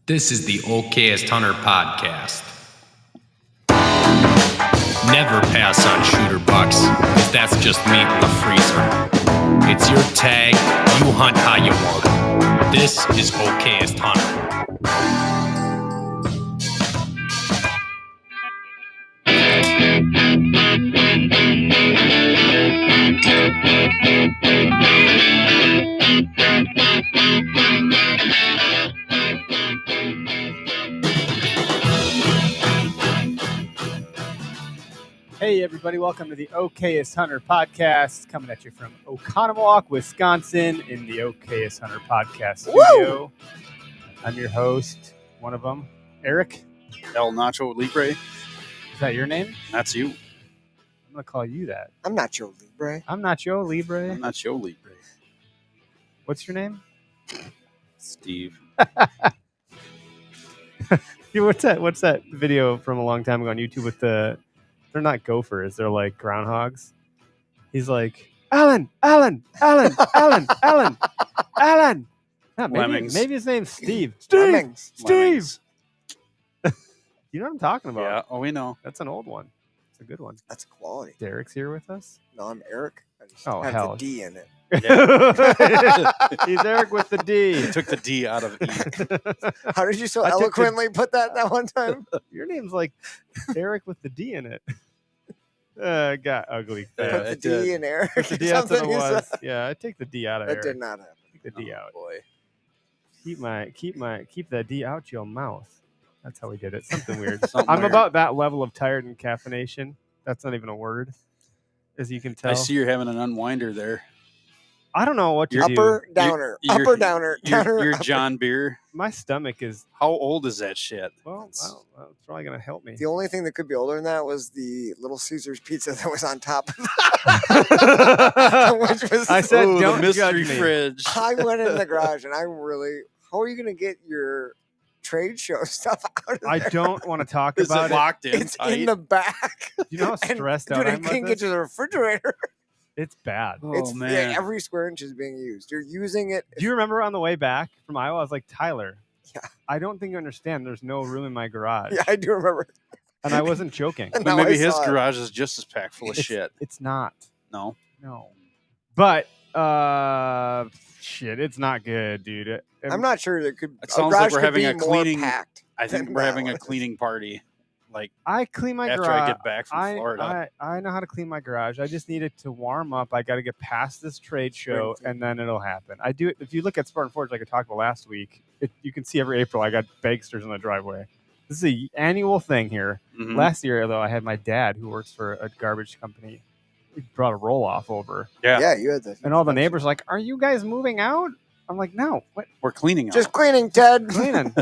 This is the Okayest Hunter podcast. Never pass on shooter bucks, because that's just meat in the freezer. It's your tag, you hunt how you want. This is Okayest Hunter. Hey everybody, welcome to the Okayest Hunter podcast, coming at you from Oconomowoc, Wisconsin, in the Okayest Hunter podcast studio. Woo! I'm your host, one of them, Eric. El Nacho Libre. Is that your name? That's you. I'm going to call you that. I'm Nacho Libre. I'm Nacho Libre. I'm Nacho Libre. What's your name? Steve. Dude, what's that video from a long time ago on YouTube with they're not gophers, they're like groundhogs. He's like, Alan. No, maybe his name's Steve. Lemmings. Steve. You know what I'm talking about? Yeah. Oh, we know. That's an old one. It's a good one. That's quality. Derek's here with us. No, I'm Eric. I just Oh, have hell. the D in it. He's Eric with the D. He took the D out of E. How did you so I took the- eloquently put that one time? Your name's like Eric with the D in it. Got ugly. Yeah, Put the it D did. in Eric. Put the D after the Something you was. said. Yeah, I take the D out of That Eric. did not happen. Take the D out. Boy. Keep that D out your mouth. That's how we did it. Something weird. Something I'm weird. about that level of tired and caffeination. That's not even a word, as you can tell. I see you're having an unwinder there. I don't know what to do. Upper downer. You're- Upper downer. Downer. You're upper. John Beer. My stomach is, How old is that shit? well, it's probably going to help me. The only thing that could be older than that was the Little Caesars pizza that was on top. Which was. I said, Ooh, don't the judge mystery me. fridge. I went in the garage and how are you going to get your trade show stuff out of there? I don't want to talk Is about it locked in It's tight? in the back. You know how And, stressed out dude, I I'm with can't get this? to the refrigerator. It's bad. Oh, It's man. every square inch is being used. You're using it. Do you remember on the way back from Iowa, I was like, Tyler, Yeah. I don't think you understand. There's no room in my garage. Yeah, I do remember. And I wasn't joking. And But now maybe I his saw it. garage is just as packed full of It's- shit. It's not. No. No. But, shit, it's not good, dude. I'm not sure that could. It sounds garage like we're could having be a more cleaning- Packed I think than we're that having a one. cleaning party. Like I clean my after garage. I get back from Florida. I know how to clean my garage. I just need it to warm up. I got to get past this trade show, Spring and then it'll happen. I do it. If you look at Spartan Forge, like I talked about last week, you can see every April I got bagsters in the driveway. This is an annual thing here. Mhm. Last year, though, I had my dad, who works for a garbage company, he brought a roll off over, Yeah. Yeah, you had the. and all the neighbors were like, "Are you guys moving out?" I'm like, "No, what We're cleaning Just out. cleaning, Ted. cleaning?"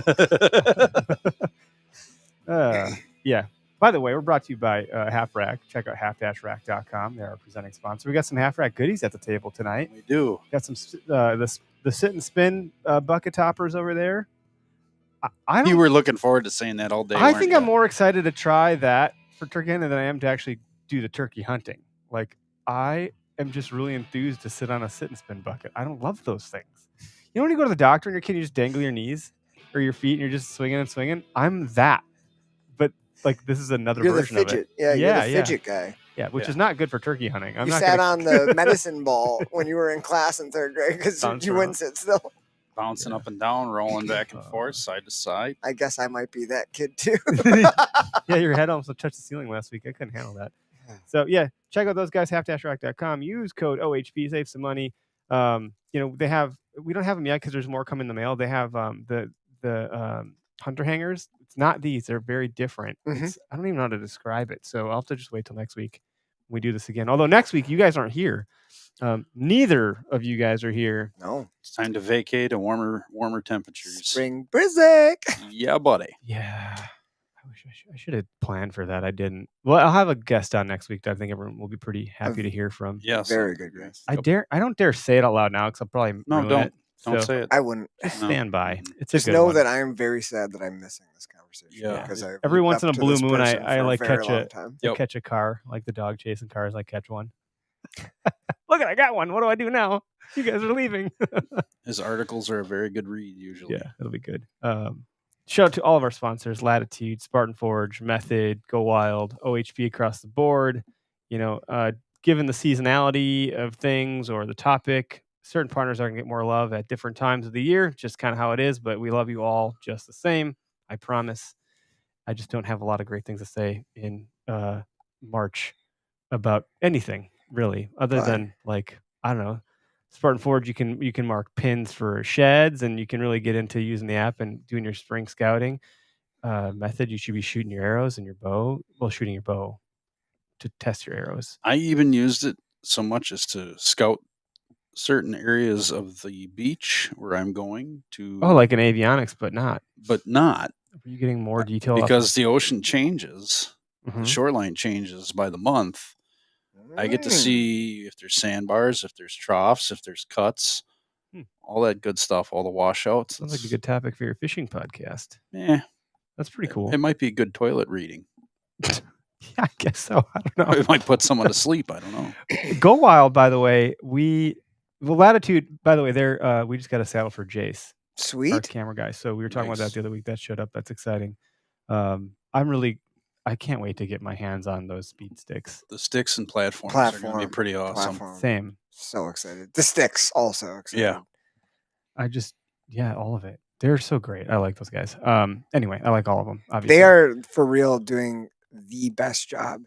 Yeah. By the way, we're brought to you by Half Rack. Check out half-rack.com. They're our presenting sponsor. We got some Half Rack goodies at the table tonight. We do. Got some the sit and spin bucket toppers over there. I don't. You were looking forward to saying that all day. I weren't think you? I'm more excited to try that for turkey hunting than I am to actually do the turkey hunting. Like I am just really enthused to sit on a sit and spin bucket. I don't love those things. You know when you go to the doctor and your kid, you just dangle your knees or your feet and you're just swinging and swinging. I'm that, but like this is another You're the version of it. fidget. Yeah, you're Yeah, the yeah. fidget guy. Yeah, which Yeah. is not good for turkey hunting. I'm You not sat gonna- on the medicine ball when you were in class in third grade because Bounce you around. wouldn't sit still. Bouncing up and down, rolling back and forth, side to side. I guess I might be that kid too. Yeah, your head almost touched the ceiling last week. I couldn't handle that. So yeah, check out those guys, half-rack.com. Use code OHP, save some money. We don't have them yet because there's more coming in the mail. They have the hunter hangers. It's not these; they're very different. Mhm. I don't even know how to describe it. So I'll have to just wait till next week when we do this again. Although next week you guys aren't here. Neither of you guys are here. No, It's time to vacate to warmer temperatures. spring brizik. Yeah, buddy. Yeah. I should have planned for that. I didn't. Well, I'll have a guest on next week that I think everyone will be pretty happy to hear from. Yes. Very good, guys. I don't dare say it out loud now because I'll probably No, ruin don't. it. Don't So say it. I wouldn't. Just No. stand by. Mhm. It's a Just good know one. that I am very sad that I'm missing this conversation. Yeah. Because I Every looked once in up a to blue this moon, person I for like very catch long a- time. I Yep. catch a car like the dog chasing cars. I catch one. Look, I got one. What do I do now? You guys are leaving. His articles are a very good read usually. Yeah, it'll be good. shout out to all of our sponsors: Latitude, Spartan Forge, Method, Go Wild, OHP across the board. Given the seasonality of things or the topic, certain partners are going to get more love at different times of the year, just kind of how it is. But we love you all just the same. I promise. I just don't have a lot of great things to say in March about anything really, other than like, I don't know, Spartan Forge. You can mark pins for sheds, and you can really get into using the app and doing your spring scouting. Method, you should be shooting your arrows and your bow. Well, shooting your bow to test your arrows. I even used it so much as to scout certain areas of the beach where I'm going to. Oh, like an avionics, but not. But not. Are you getting more detail? Because the ocean changes, Mhm. the shoreline changes by the month. I get to see if there's sandbars, if there's troughs, if there's cuts, all that good stuff, all the washouts. Sounds like a good topic for your fishing podcast. Yeah, that's pretty cool. It might be good toilet reading. Yeah, I guess so. I don't know. It might put someone to sleep. I don't know. Go Wild, by the way. Latitude, by the way, we just got a saddle for Jace. Sweet. Our camera guy. So we were talking about that the other week. That showed up. That's exciting. I can't wait to get my hands on those speed sticks. The sticks and platforms are going to be pretty awesome. Same. So excited. The sticks also excited. Yeah. All of it. They're so great. I like those guys. Anyway, I like all of them. Obviously, they are for real doing the best job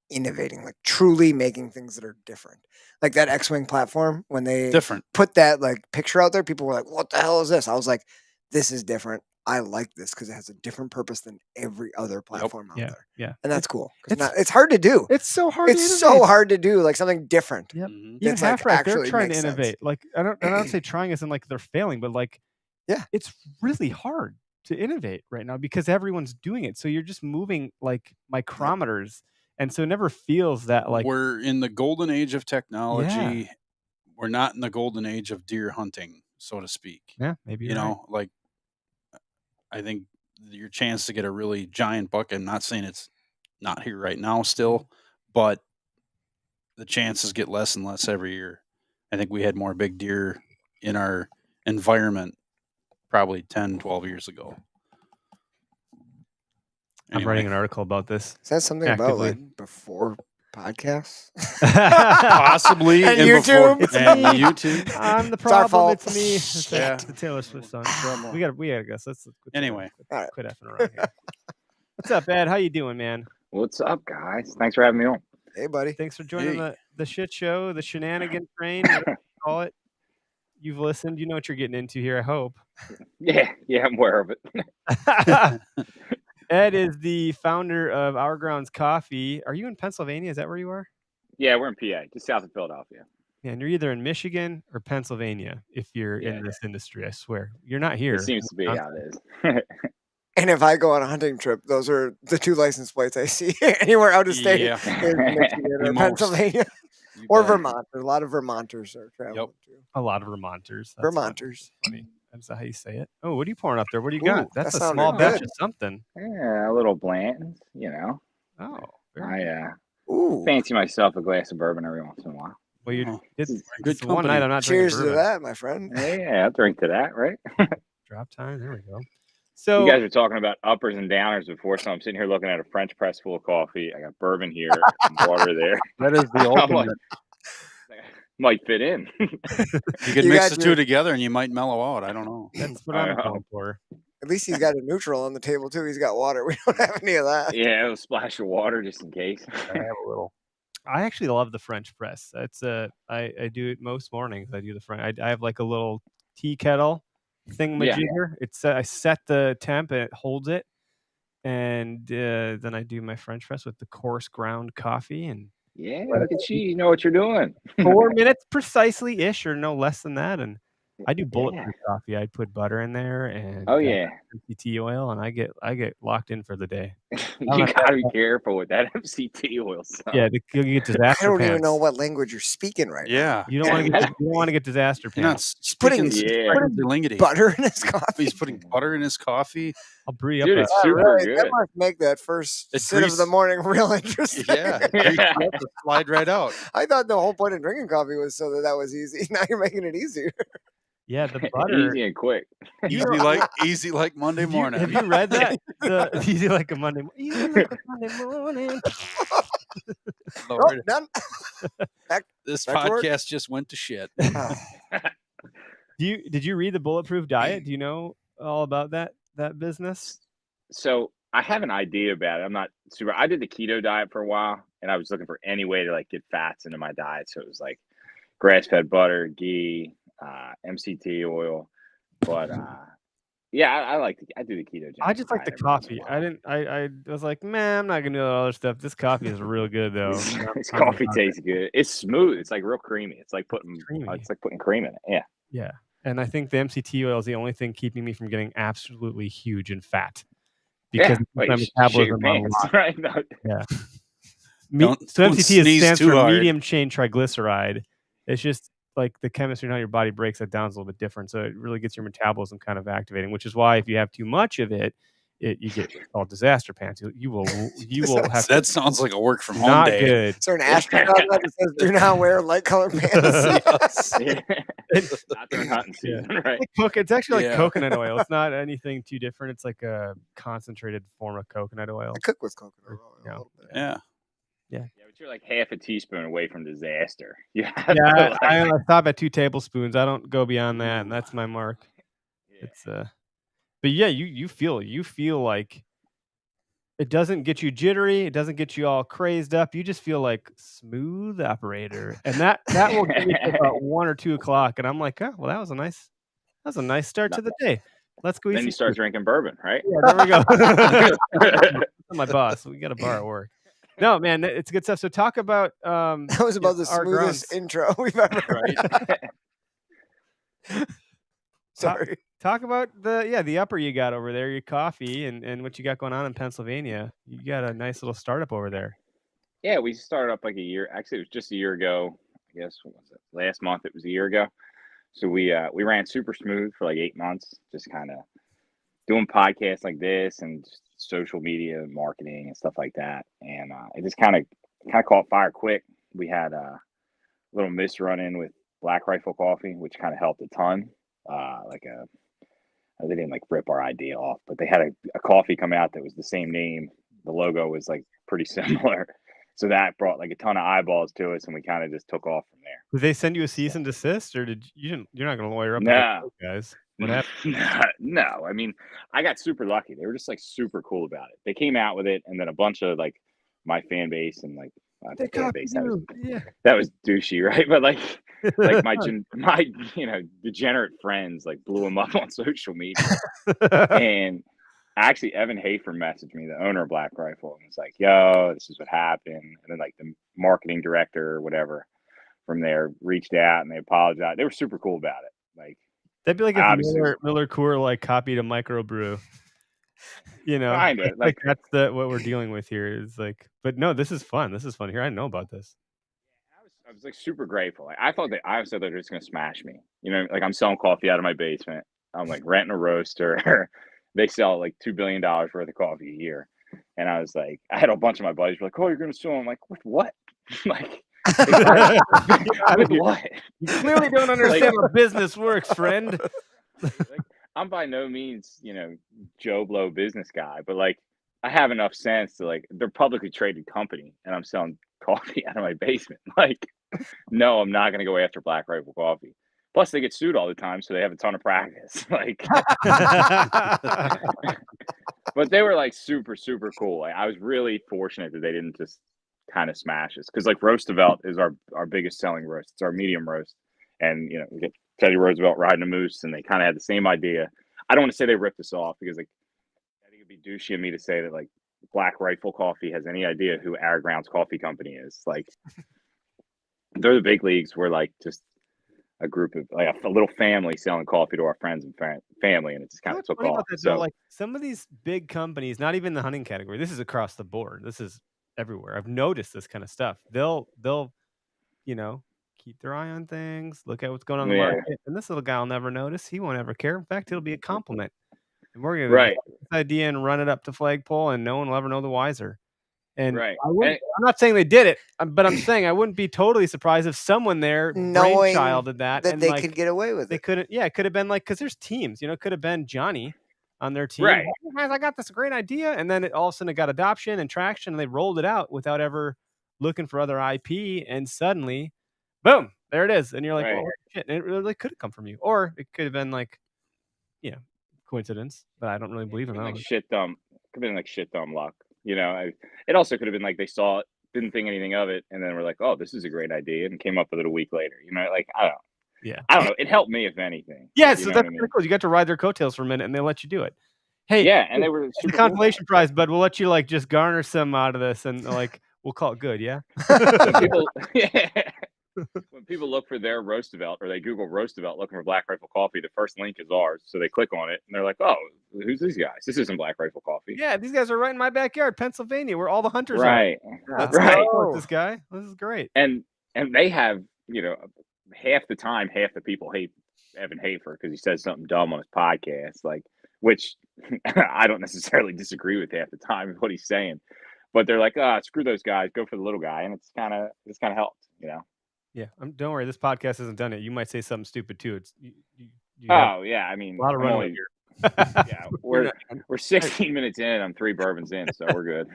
innovating, like truly making things that are different. Like that X-Wing platform, when they put that like picture out there, people were like, "What the hell is this?" I was like, "This is different. I like this because it has a different purpose than every other platform out there." Yeah, and that's cool. It's hard to do. It's so hard. It's so hard to do, like something different. Yep. That's half like right. They're actually trying to makes sense. innovate. Like I don't say trying isn't like they're failing, but like it's really hard to innovate right now because everyone's doing it. So you're just moving like micrometers. And so it never feels that like we're in the golden age of technology. Yeah. We're not in the golden age of deer hunting, so to speak. Yeah, maybe you know, like I think your chance to get a really giant buck. I'm not saying it's not here right now still, but the chances get less and less every year. I think we had more big deer in our environment probably 10, 12 years ago. I'm writing an article about this. Is that something about like before podcasts? Possibly. And YouTube. It's and me. YouTube. I'm the It's our problem. fault. It's me. It's Yeah. the Taylor Swift song. We gotta guess. Let's Anyway. quit effing around here. What's up, Ed? How you doing, man? What's up, guys? Thanks for having me on. Hey, buddy. Thanks for joining the shit show, the shenanigan train, whatever you call it. You've listened. You know what you're getting into here, I hope. Yeah, I'm aware of it. Ed is the founder of Our Grounds Coffee. Are you in Pennsylvania? Is that where you are? Yeah, we're in PA, just south of Philadelphia. Yeah, and you're either in Michigan or Pennsylvania if you're in this industry, I swear. You're not here. It seems to be how it is. And if I go on a hunting trip, those are the two license plates I see anywhere out of state. Yeah. In Michigan or Most. Pennsylvania. You Or bet. Vermont. There's a lot of Vermonters are traveling too. A lot of Vermonters. That's Vermonters. funny. That's how you say it. Oh, what are you pouring up there? What do you Ooh, got? That's that a sounded small batch good. of something. Yeah, a little bland, you know. Oh, I Ooh. fancy myself a glass of bourbon every once in a while. well, you Oh, it's good one company. night I'm not Cheers drinking to bourbon. that, my friend. Yeah, I'll drink to that, right? Drop time. There we go. So You guys were talking about uppers and downers before, so I'm sitting here looking at a French press full of coffee. I got bourbon here, some water there. That is the I'm like, ultimate. might fit in. You could You mix got the two together and you might mellow out. I don't know. that's what I'm I know. going for. At least he's got a neutral on the table too. He's got water. We don't have any of that. Yeah, a splash of water just in case. I have a little. I actually love the French press. That's I do it most mornings. I do the French. I have like a little tea kettle thingamajigger. It's I set the temp and it holds it, and then I do my French press with the coarse ground coffee and Yeah, look at you. You know what you're doing. 4 minutes precisely ish or no less than that. And I do bulletproof Yeah. coffee. I'd put butter in there and Oh yeah. MCT oil, and I get locked in for the day. You gotta be careful with that MCT oil stuff. Yeah, you get I disaster don't even pants. know what language you're speaking right Yeah. You don't want to get disaster You're not pants. Putting- speaking Yeah. Lingity. now. Butter in his coffee. He's putting butter in his coffee. I'll brew you Dude, up. it's a- super really, that good. must make that first It's sip of grease. the morning real interesting. Yeah. Yeah. You have to slide right out. I thought the whole point of drinking coffee was so that was easy. Now you're making it easier. Yeah, the butter. Easy and quick. Easy like Monday morning. Have you read that? Easy like a Monday morning. Easy like a Monday morning. Lord. Done. This back to work. podcast just went to shit. Did you read the Bulletproof Diet? Do you know all about that business? So I have an idea about it. I'm not super. I did the keto diet for a while, and I was looking for any way to like get fats into my diet. So it was like grass-fed butter, ghee, MCT oil. But yeah, I do the keto. I just like the coffee. I was like, man, I'm not gonna do all that other stuff. This coffee is real good though. This coffee tastes good. It's smooth. It's like real creamy. It's like putting cream in it. Yeah. Yeah. And I think the MCT oil is the only thing keeping me from getting absolutely huge and fat. Because my metabolism right? No. Yeah. So MCT stands for medium chain triglyceride. It's just like the chemistry and how your body breaks that down is a little bit different. So it really gets your metabolism kind of activating, which is why if you have too much of it, you get all disaster pants. You will have that sounds like a work from home day. Good. Is there an astronaut that says do not wear light colored pants? Not during hunting season, right? It's actually like coconut oil. It's not anything too different. It's like a concentrated form of coconut oil. I cook with coconut oil a little bit. Yeah. But you're like half a teaspoon away from disaster. I stop at 2 tablespoons. I don't go beyond that, and that's my mark. Yeah. It's but yeah, you feel like it doesn't get you jittery, it doesn't get you all crazed up. You just feel like smooth operator, and that will get me to about 1 or 2 o'clock, and I'm like, oh, well, that was a nice start to the day. Let's go. Then you start drinking bourbon, right? Yeah, there we go. My boss, we got a bar at work. No, man, it's good stuff. So talk about that was about the smoothest intro we've ever heard. Sorry. Talk about the upper you got over there, your coffee and what you got going on in Pennsylvania. You got a nice little startup over there. Yeah, we started up like a year. Actually, it was just a year ago. I guess what was it? Last month it was a year ago. So we ran Super Smooth for like 8 months, just kind of doing podcasts like this and just social media marketing and stuff like that. And it just kind of caught fire quick. We had a little misrun in with Black Rifle Coffee, which kind of helped a ton. They didn't like rip our idea off, but they had a coffee come out that was the same name. The logo was like pretty similar. So that brought like a ton of eyeballs to us, and we kind of just took off from there. Did they send you a cease and desist, or you're not going to lawyer up? No, guys. What happened? No. I mean, I got super lucky. They were just like super cool about it. They came out with it, and then a bunch of like my fan base and like fan base that was douchey, right? But like my degenerate friends like blew them up on social media. And actually Evan Hafer messaged me, the owner of Black Rifle, and was like, yo, this is what happened. And then like the marketing director or whatever from there reached out and they apologized. They were super cool about it. Like that'd be like if Miller Coors like copied a microbrew. Kind of like that's what we're dealing with here is like, but no, this is fun. This is fun here. I know about this. I was like super grateful. Like I thought they were just gonna smash me. Like I'm selling coffee out of my basement. I'm like renting a roaster. They sell like $2 billion worth of coffee a year. And I was like, I had a bunch of my buddies were like, oh, you're gonna sue them. I'm like, with what? Like with what? You clearly don't understand how business works, friend. Like, I'm by no means, Joe Blow business guy, but like I have enough sense to like they're a publicly traded company and I'm selling coffee out of my basement. Like, no, I'm not gonna go after Black Rifle Coffee. Plus they get sued all the time, so they have a ton of practice. Like but they were like super, super cool. Like, I was really fortunate that they didn't just kind of smash us. Because like Roosevelt is our biggest selling roast. It's our medium roast. And we get Teddy Roosevelt riding a moose, and they kind of had the same idea. I don't want to say they ripped us off because like I think it'd be douchey of me to say that like Black Rifle Coffee has any idea who Our Grounds Coffee Company is. Like they're the big leagues. We're like just a group of like a little family selling coffee to our friends and family, and it just kind of took off. So like some of these big companies, not even the hunting category, this is across the board. This is everywhere. I've noticed this kind of stuff. They'll keep their eye on things, look at what's going on in the market, and this little guy will never notice. He won't ever care. In fact, it'll be a compliment. And we're gonna get this idea and run it up to flagpole, and no one will ever know the wiser. And Right. I'm not saying they did it, but I'm saying I wouldn't be totally surprised if someone there Knowing brainchilded that and they like, could get away with they it. couldn't. Yeah, it could have been like, because there's teams. It could have been Johnny on their team. Right. Hey, guys, I got this great idea, and then all of a sudden it got adoption and traction, and they rolled it out without ever looking for other IP, and suddenly, boom, there it is, and you're like, Right. oh shit, and it really could have come from you, or it could have been like, coincidence, but I don't really believe in that. Like shit dumb. Could have been like shit dumb luck. It also could have been like they saw it, didn't think anything of it, and then we're like, oh, this is a great idea, and came up with it a week later. Like, I don't know. Yeah. I don't know. It helped me, if anything. Yeah, You so know that's what I mean? kinda cool. You got to ride their coattails for a minute, and they let you do it. Hey, Yeah, and they were the super cool about consolation prize, bud. We'll let you like just garner some out of this, and like we'll call it good. Yeah. When people look for their Roosevelt, or they Google Roosevelt looking for Black Rifle Coffee, the first link is ours. So they click on it and they're like, "Oh, who's these guys? This isn't Black Rifle Coffee." Yeah, these guys are right in my backyard, Pennsylvania, where all the hunters Right. are. Let's Right. go. This guy, this is great. And they have, half the time, half the people hate Evan Hafer because he says something dumb on his podcast, which I don't necessarily disagree with half the time with what he's saying, but they're like, screw those guys, go for the little guy, and it's kind of helped. Yeah, don't worry. This podcast isn't done yet. You might say something stupid too. It's you Oh yeah, I mean, a lot of I'm runway only- here. yeah, we're 16 minutes in. I'm 3 bourbons in, so we're good.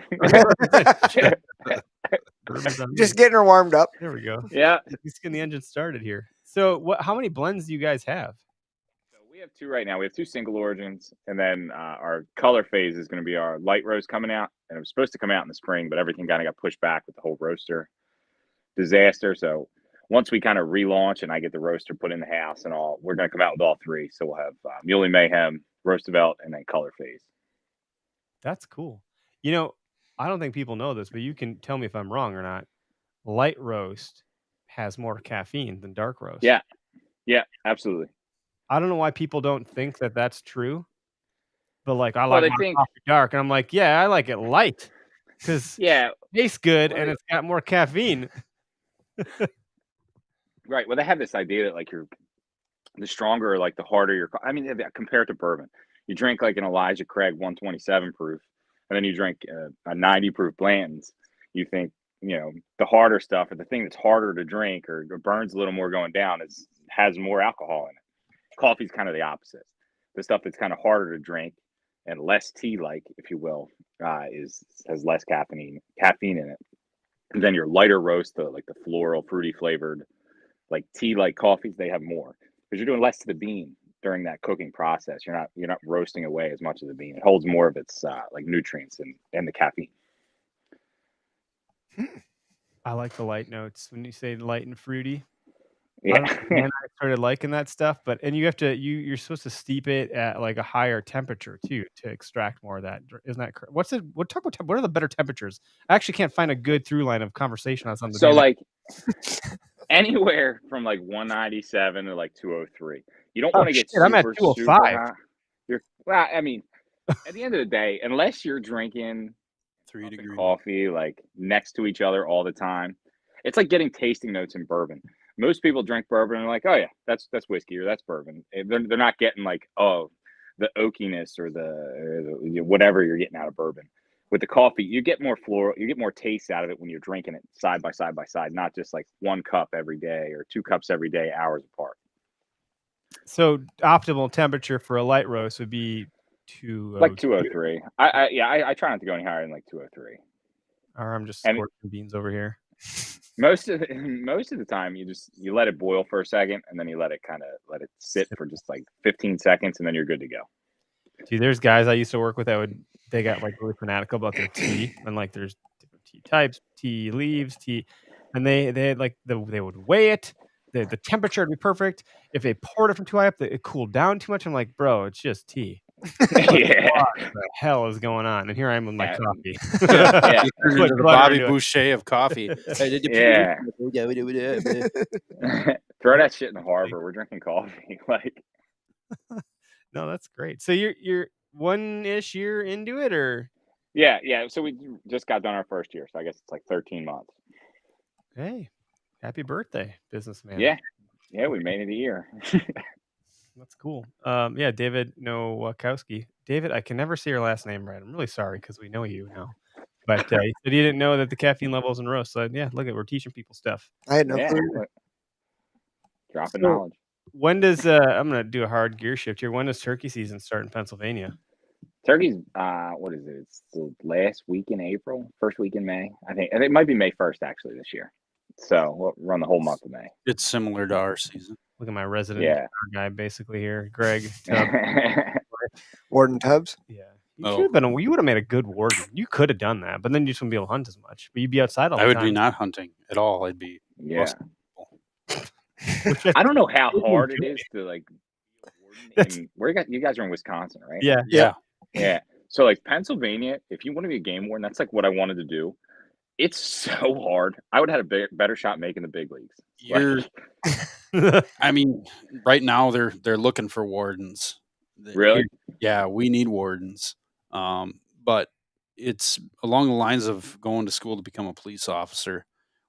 Just getting her warmed up. There we go. Yeah. Just getting the engine started here. So, how many blends do you guys have? So we have 2 right now. We have 2 single origins, and then our color phase is going to be our light roast coming out, and it was supposed to come out in the spring, but everything kind of got pushed back with the whole roaster disaster. So once we kind of relaunch and I get the roaster put in the house and all, we're going to come out with all 3. So we'll have Muley Mayhem, Roosevelt, and then color phase. That's cool. I don't think people know this, but you can tell me if I'm wrong or not. Light roast has more caffeine than dark roast. Yeah, absolutely. I don't know why people don't think that that's true, but like I Well, like they my think- coffee dark, and I'm like, yeah, I like it light because Yeah, it tastes good Well, and it's got more caffeine. right. Well, they have this idea that like the stronger, like the harder compared to bourbon, you drink like an Elijah Craig 127 proof, and then you drink a 90 proof Blanton's. You think the harder stuff, or the thing that's harder to drink or burns a little more going down, has more alcohol in it. Coffee's kind of the opposite. The stuff that's kind of harder to drink and less tea-like, if you will, has less caffeine in it. And then your lighter roast, the floral, fruity flavored, like tea-like coffees, they have more because you're doing less to the bean during that cooking process. You're not roasting away as much of the bean. It holds more of its like nutrients and the caffeine. I like the light notes when you say light and fruity. Yeah. And I started liking that stuff, and you have to you're supposed to steep it at like a higher temperature too to extract more of that. Isn't that correct? What are the better temperatures? I actually can't find a good through line of conversation on something. So like anywhere from like 197 to like 203. You don't want to get I'm at super 205. hot. I mean, at the end of the day, unless you're drinking 3 degrees coffee like next to each other all the time, it's like getting tasting notes in bourbon. Most people drink bourbon and are like, oh yeah, that's whiskey or that's bourbon. They're not getting like, oh, the oakiness or the whatever you're getting out of bourbon. With the coffee, you get more floral, you get more taste out of it when you're drinking it side by side by side, not just like 1 cup every day or 2 cups every day, hours apart. So optimal temperature for a light roast would be like 203. I try not to go any higher than like 203. Or I'm just And- scorching beans over here. Most of the time, you let it boil for a second, and then you let it sit for just like 15 seconds, and then you're good to go. Dude, there's guys I used to work with they got like really fanatical about their tea, and like there's different tea types, tea leaves, tea, and they had like they would weigh it. The temperature would be perfect. If they poured it from too high up, it cooled down too much. I'm like, bro, it's just tea. Yeah. What the hell is going on? And here I am with my Yeah. coffee. Yeah. You turned into the Butter Bobby into it. Boucher of coffee. Yeah. Throw that shit in the harbor. We're drinking coffee. Like, No, that's great. So you're 1-ish year into it, or yeah. So we just got done our first year, so I guess it's like 13 months. hey, happy birthday, businessman. Yeah, we made it a year. That's cool. Yeah, David Nowakowski. David, I can never say your last name right. I'm really sorry because we know you now. But he said he didn't know that the caffeine levels in roast. So yeah, look at we're teaching people stuff. I had no Yeah, clue. look, dropping So- knowledge. When does I'm gonna do a hard gear shift here? When does turkey season start in Pennsylvania? Turkey's what is it? It's the last week in April, first week in May. I think it might be May 1st actually this year. So we'll run the whole month of May. It's similar to our season. Look at my resident Yeah. guy basically here, Greg. Tubb. Warden Tubbs. Yeah. Oh. You would have made a good warden. You could have done that, but then you just wouldn't be able to hunt as much. But you'd be outside all the I would time. be not hunting at all. I'd be Yeah. busting people. I don't know how What do you hard it do? is to like be a That's- warden. Where you guys are in Wisconsin, right? Yeah. Yeah. Yeah. So like Pennsylvania, if you want to be a game warden, that's like what I wanted to do. It's so hard. I would have had a better shot making the big leagues. You're, Like, I mean, right now they're looking for wardens. Really? Yeah, we need wardens. But it's along the lines of going to school to become a police officer,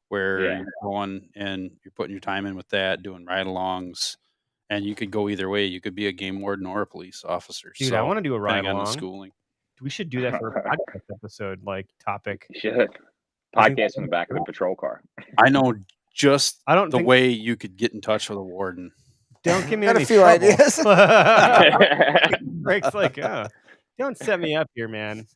where Yeah. you're going and you're putting your time in with that, doing ride-alongs, and you could go either way. You could be a game warden or a police officer. Dude, so, I want to do a ride depending on the along. schooling. We should do that for a podcast episode, like topic. you should podcast in the back of the patrol car. I know just I don't the think. way you could get in touch with a warden. Don't give me Got a any few trouble. ideas. Greg's like, don't set me up here, man.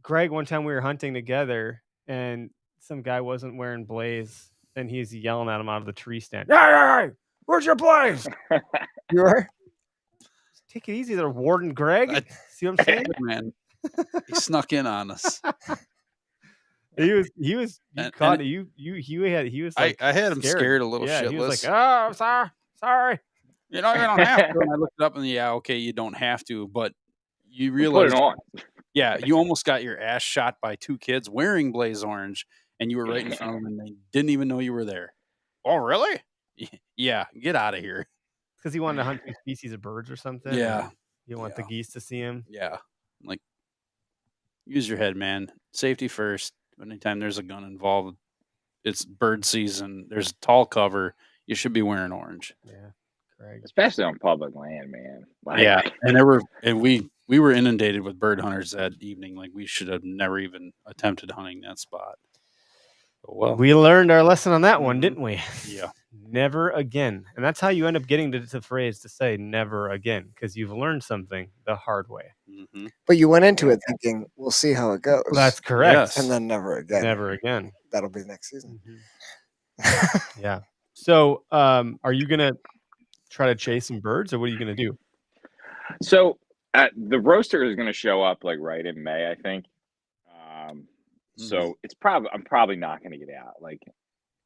Greg, one time we were hunting together, and some guy wasn't wearing blaze, and he's yelling at him out of the tree stand. Hey, where's your blaze? You are? Take it easy there, Warden Greg. I- See what I'm saying? Man, he snuck in on us. He was. You And- caught and- it. He was like. I had him scared a little Yeah, shitless. he was like, oh, I'm sorry. You know, you don't have to. And I looked it up and yeah, okay, you don't have to, but you Put realize, it on. yeah, you almost got your ass shot by two kids wearing blaze orange, and you were right in front of them, and they didn't even know you were there. Oh, really? Yeah, get out of here. Because he wanted to hunt two species of birds or something. Yeah, You want the Yeah. geese to see him. yeah. Like, use your head, man. Safety first. Anytime there's a gun involved, it's bird season. There's tall cover. You should be wearing orange. Yeah, Greg. Especially on public land, man. Like, Yeah, and we were inundated with bird hunters that evening. Like we should have never even attempted hunting that spot. But, well, We learned our lesson on that one, didn't we? yeah, Never again. And that's how you end up getting to the phrase to say never again, because you've learned something the hard way. hmm But you went into it thinking, we'll see how it goes. That's correct. Yes. And then never again. Never again. That'll be next season. Yeah. So, are you gonna try to chase some birds, or what are you gonna do? So the roaster is going to show up like right in May, I think. So I'm probably not going to get out. Like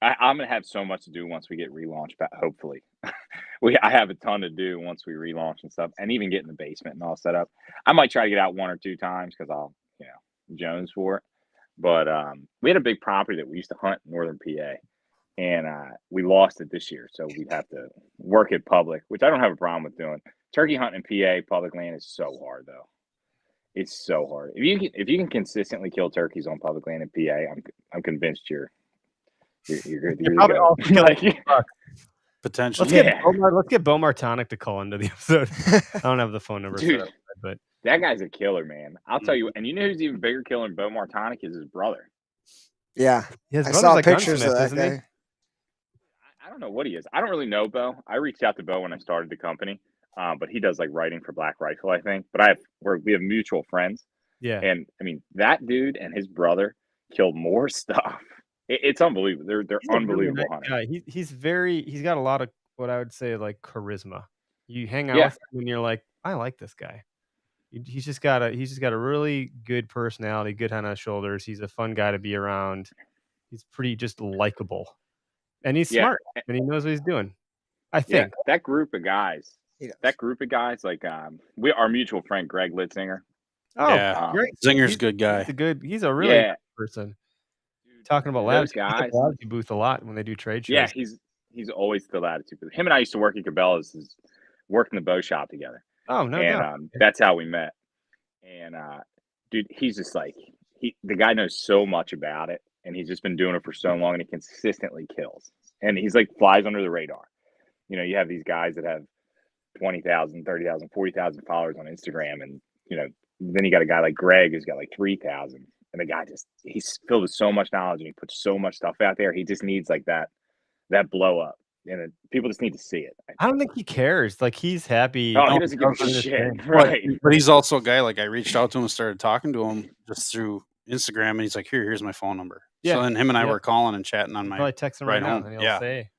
I'm going to have so much to do once we get relaunched. But hopefully, I have a ton to do once we relaunch and stuff, and even get in the basement and all set up. I might try to get out 1 or 2 times because I'll Jones for it. But we had a big property that we used to hunt in northern PA. And we lost it this year, so we'd have to work it public, which I don't have a problem with doing. Turkey hunting in PA, public land is so hard, though. It's so hard. If you can consistently kill turkeys on public land in PA, I'm convinced you're good. You're probably good. all killing Like, potentially. Let's get Bo Martonic to call into the episode. I don't have the phone number, Dude. set up, but that guy's a killer, man. I'll tell you. And you know who's even bigger killer than Bo Martonic is his brother. Yeah. his I brother's saw a pictures gunsmith, of that isn't he? guy. I don't know what he is. I don't really know Bo. I reached out to Bo when I started the company, but he does like writing for Black Rifle, I think. But we have mutual friends. Yeah. And I mean, that dude and his brother killed more stuff. It's unbelievable. They're He's a really unbelievable nice hunters. guy. He's got a lot of what I would say like charisma. You hang out Yeah. with him and you're like, I like this guy. He's just got a really good personality, good head on his shoulders. He's a fun guy to be around. He's pretty just likable, and he's Yeah. smart and he knows what he's doing. I Yeah, think. that group of guys. He does. That group of guys, like our mutual friend Greg Litzinger. Oh, Yeah. great. Zinger's He's- a good guy. He's a really Yeah, good person. Talking about those Latitude. He's at guys. the Latitude booth a lot when they do trade shows. Yeah, he's always the latitude. Him and I used to work at Cabela's, worked in the bow shop together. Oh, no and doubt. that's how we met. And dude, he's just like the guy knows so much about it, and he's just been doing it for so long, and he consistently kills. And he's like flies under the radar. You know, you have these guys that have 20,000, 30,000, 40,000 followers on Instagram, and then you got a guy like Greg who's got like 3,000, and the guy he's filled with so much knowledge and he puts so much stuff out there. He just needs like that blow up, and people just need to see it. I don't think he cares. Like he's happy. Oh, he doesn't give a shit, right? But he's also a guy, like I reached out to him and started talking to him just through Instagram, and he's like, here's my phone number. Yeah. So then him and I were calling and chatting on my probably text him right now, and he'll say,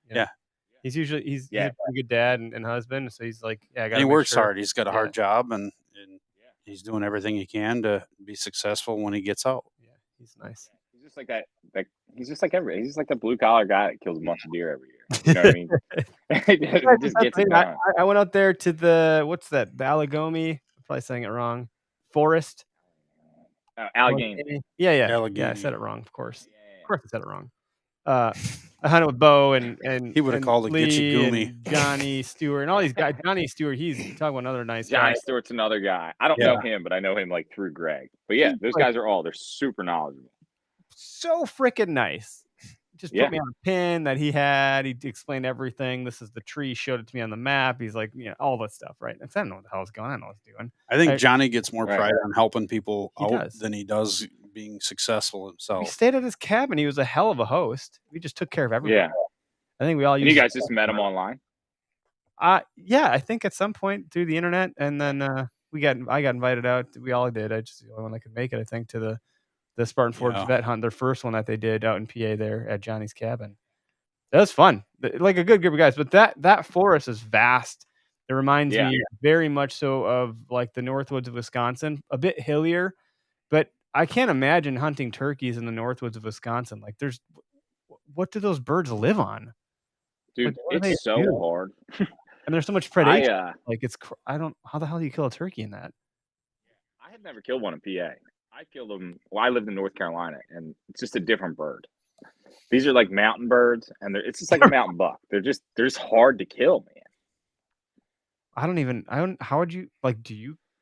he's usually he's a pretty good dad and husband, so he's like, I got. He works hard. He's got a hard job, and he's doing everything he can to be successful when he gets out. Yeah, he's nice. He's just like that. He's just like he's just like the blue collar guy that kills a bunch of deer every year. You know what I mean? It just gets it done. I went out there to the the Allegheny. I'm probably saying it wrong. Forest. Allegheny. Yeah. Allegheny. Yeah, I said it wrong. Of course. Of course, I said it wrong. I hunted with Bo and he would have called it Gitchy Goomy. Johnny Stewart and all these guys. Johnny Stewart, he's talking about another nice guy. Johnny Stewart's another guy. I don't know him, but I know him like through Greg. But yeah, those guys are they're super knowledgeable. So freaking nice. Just put me on a pin that he had. He explained everything. This is the tree. Showed it to me on the map. He's like, all that stuff, right? I don't know what the hell's going on. I don't know what he's doing. I think Johnny gets more pride on helping people out than he does being successful himself. We stayed at his cabin. He was a hell of a host. We just took care of everything. Yeah. I think we all. You guys just met him online. Yeah, I think at some point through the internet, and then I got invited out. We all did. I just the only one that could make it. I think to the Spartan Forge vet hunt, their first one that they did out in PA there at Johnny's cabin. That was fun, like a good group of guys. But that forest is vast. It reminds me very much so of like the Northwoods of Wisconsin, a bit hillier, but I can't imagine hunting turkeys in the Northwoods of Wisconsin. Like, what do those birds live on? Dude, it's so hard. And there's so much predation. How the hell do you kill a turkey in that? I had never killed one in PA. I killed them. Well, I lived in North Carolina, and it's just a different bird. These are like mountain birds, and it's just like a mountain buck. They're just hard to kill, man. How would you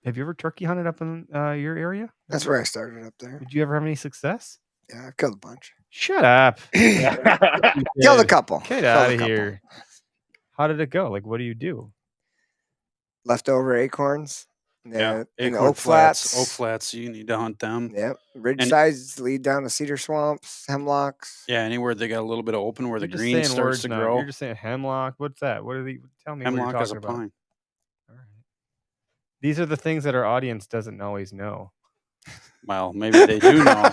have you ever turkey hunted up in your area? That's where I started up there. Did you ever have any success? Yeah, I've killed a bunch. Shut up. Killed a couple. Get out of here. How did it go? Like, what do you do? Leftover acorns. Yeah, in the Oak Flats. Oak Flats, you need to hunt them. Yep. Ridge sides lead down to cedar swamps, hemlocks. Yeah, anywhere they got a little bit of open where the green starts to grow. You're just saying hemlock. What's that? What are they? Tell me. Hemlock what you're is a talking about. pine. All right. These are the things that our audience doesn't always know. Well, maybe they do know.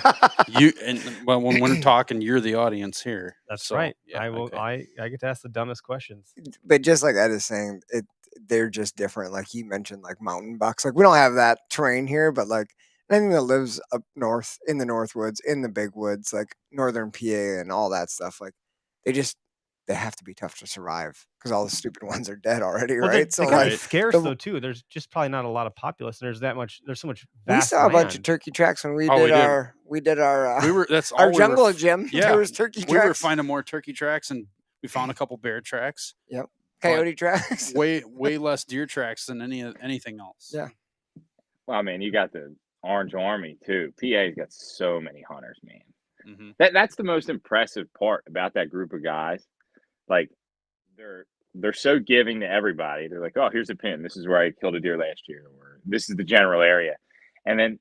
When we're talking, you're the audience here. That's right. Yeah, I get to ask the dumbest questions. But just like Ed is saying, they're just different. Like you mentioned, like mountain bucks. Like we don't have that terrain here, but like anything that lives up north in the Northwoods, in the big woods, like northern PA and all that stuff, like they have to be tough to survive because all the stupid ones are dead already, right? So like scarce though too. There's just probably not a lot of populace. There's so much. We saw a bunch of turkey tracks when we did our our jungle gym. Yeah, there was turkey tracks. We were finding more turkey tracks, and we found a couple bear tracks. Yep, coyote tracks. way less deer tracks than anything else. Yeah. Well, I mean, you got the Orange Army too. PA's got so many hunters, man. Mm-hmm. That's the most impressive part about that group of guys. Like they're so giving to everybody. They're like, oh, here's a pin. This is where I killed a deer last year, or this is the general area. And then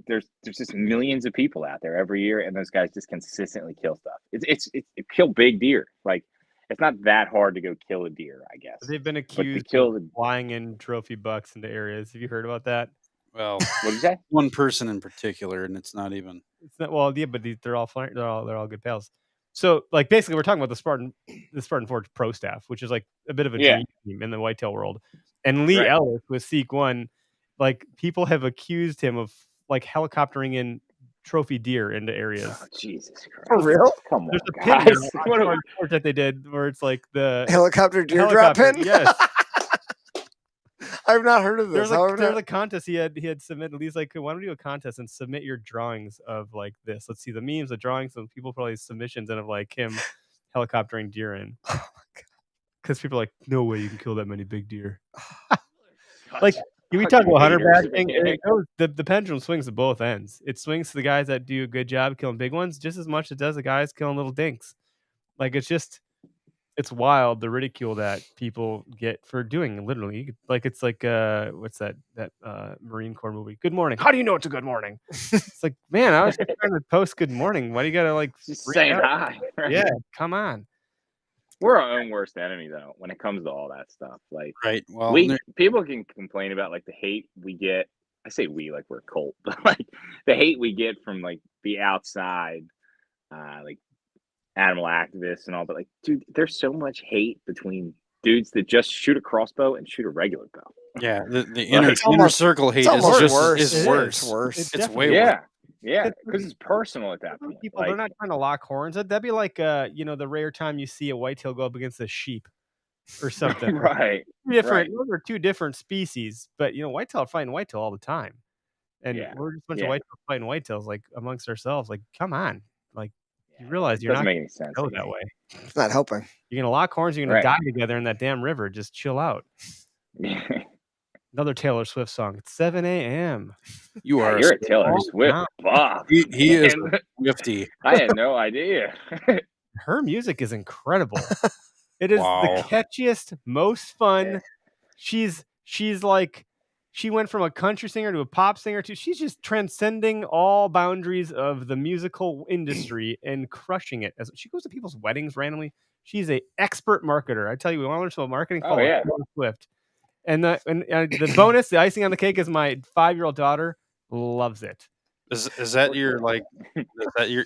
there's just millions of people out there every year, and those guys just consistently kill stuff. It's kill big deer. Like it's not that hard to go kill a deer, I guess. They've been accused of flying in trophy bucks into areas. Have you heard about that? Well, what did you say? One person in particular, and it's not even. It's not but they're all good pals. So, like, basically, we're talking about the Spartan Forge Pro Staff, which is like a bit of a dream team in the whitetail world. And Lee Ellis with Seek One, like, people have accused him of like helicoptering in trophy deer into areas. Oh, Jesus Christ! For real? Come on, there's a guys. pin that they did where it's like the helicopter deer drop pin. Yes. I've not heard of this. There's a contest he had submitted. He's like, why don't we do a contest and submit your drawings of like this? Let's see the memes, the drawings, and people probably submissions and of like him helicoptering deer in. Oh my god! Because people are like, no way you can kill that many big deer. Like we talk about hunter bashing, the pendulum swings at both ends. It swings to the guys that do a good job killing big ones just as much as it does the guys killing little dinks. Like it's just it's wild the ridicule that people get for doing literally like it's like what's that Marine Corps movie? Good morning. How do you know it's a good morning? It's like, man, I was just trying to post good morning. Why do you gotta like just saying hi? Right? Yeah, come on. We're our own worst enemy though when it comes to all that stuff. Like, right. Well, people can complain about like the hate we get. I say we like we're a cult, but like the hate we get from like the outside, like animal activists and all. But like, dude, there's so much hate between dudes that just shoot a crossbow and shoot a regular bow. Yeah, the inner circle hate is just worse. It's way worse. Yeah, because it's personal at that point. People, like, they're not trying to lock horns. That'd be like, the rare time you see a whitetail go up against a sheep or something. Right. Different. Those are two different species, but whitetail are fighting whitetail all the time, and we're just a bunch of whitetails fighting whitetails like amongst ourselves. Like, come on, like you realize you're not making any sense. Go that way. It's not helping. You're gonna lock horns. You're gonna die together in that damn river. Just chill out. Another Taylor Swift song. It's 7 a.m. You're a Taylor Swift buff. He is Swifty. I had no idea. Her music is incredible. It is the catchiest, most fun. She's like, she went from a country singer to a pop singer to she's just transcending all boundaries of the musical industry and crushing it. As she goes to people's weddings randomly, she's an expert marketer. I tell you, we want to learn about marketing. Follow Taylor Swift. And the bonus, the icing on the cake, is my 5-year-old daughter loves it. Is that your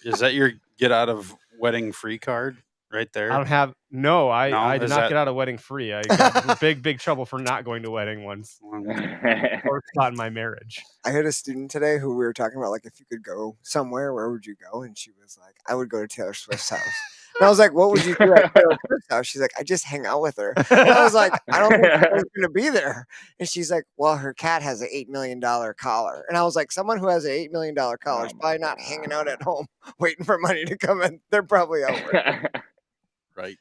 is that your get out of wedding free card right there? I don't have I did not get out of wedding free. I got in big trouble for not going to wedding once. Or spot in my marriage. I had a student today who we were talking about, like, if you could go somewhere, where would you go? And she was like, I would go to Taylor Swift's house. And I was like, what would you do at Taylor Swift's house? She's like, I just hang out with her. And I was like, I don't think I was going to be there. And she's like, well, her cat has an $8 million collar. And I was like, someone who has an $8 million collar is probably not hanging out at home waiting for money to come in. They're probably out working. Right.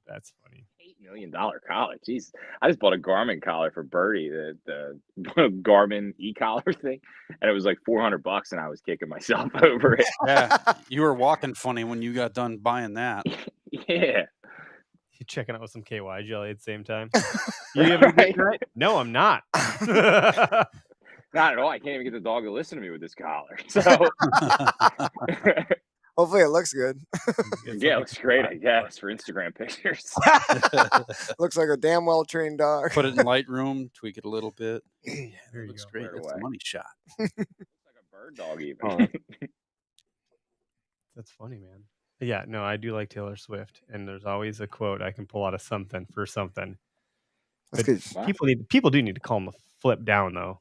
That's funny. $8 million collar. Jeez. I just bought a Garmin collar for Birdie, the Garmin e-collar thing. And it was like $400 and I was kicking myself over it. Yeah. You were walking funny when you got done buying that. Yeah. You checking out with some KY jelly at the same time? You ever get that? No, I'm not. Not at all. I can't even get the dog to listen to me with this collar. So hopefully it looks good. Yeah, it looks great, I guess, for Instagram pictures. Looks like a damn well-trained dog. Put it in Lightroom, tweak it a little bit. Yeah, there you looks go. great. It's a money shot. Looks like a bird dog even. That's funny, man. Yeah, no, I do like Taylor Swift, and there's always a quote I can pull out of something for something. But people do need to calm the flip down, though.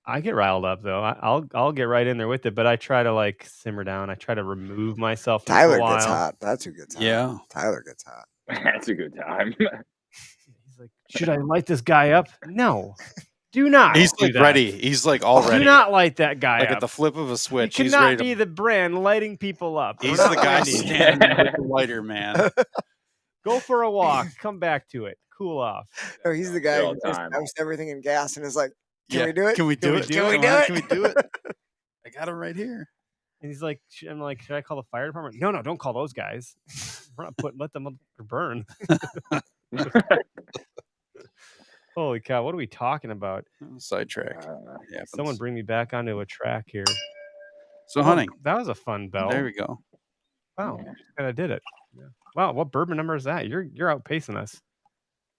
I get riled up though. I'll get right in there with it, but I try to like simmer down. I try to remove myself. Tyler gets hot. That's who gets hot. Yeah, Tyler gets hot. That's a good time. He's like, should I light this guy up? No, do not. He's like ready. He's like all ready. Do not light that guy like up. At the flip of a switch. You cannot be the brand lighting people up. He's the guy standing with the lighter, man. Go for a walk. Come back to it. Cool off. No, he's the guy who just dumps everything in gas and is like, Can we do it? Can we do it? Can we do it? Can we do it? I got it right here. And he's like, I'm like, should I call the fire department? No, don't call those guys. We're not let them burn. Holy cow, what are we talking about? Sidetrack. Someone bring me back onto a track here. So hunting. That was a fun bell. There we go. Wow, I did it. Yeah. Wow, what bourbon number is that? You're outpacing us.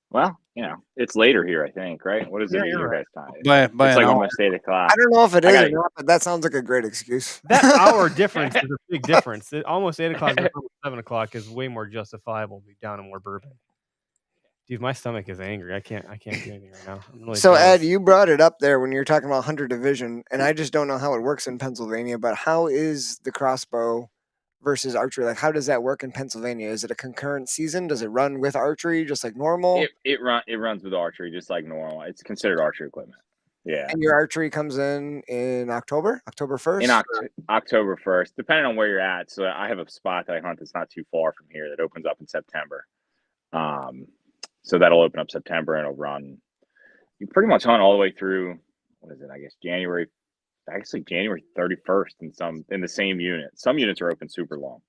Well, it's later here, I think, right? What is it your guys' time? By it's like almost 8 o'clock. I don't know if it is or not, but that sounds like a great excuse. That hour difference is a big difference. Almost 8 o'clock, 7 o'clock is way more justifiable to be down in more bourbon. Dude, my stomach is angry. I can't do anything right now. Really so, Ed, you brought it up there when you were talking about Hunter Division, and I just don't know how it works in Pennsylvania, but how is the crossbow versus archery? Like, how does that work in Pennsylvania? Is it a concurrent season? Does it run with archery just like normal? It runs with archery just like normal. It's considered archery equipment. Yeah. And your archery comes in October 1st? In October 1st, depending on where you're at. So I have a spot that I hunt that's not too far from here that opens up in September. So that'll open up September and it'll run. You pretty much hunt all the way through, what is it? I guess January 31st in the same unit. Some units are open super long.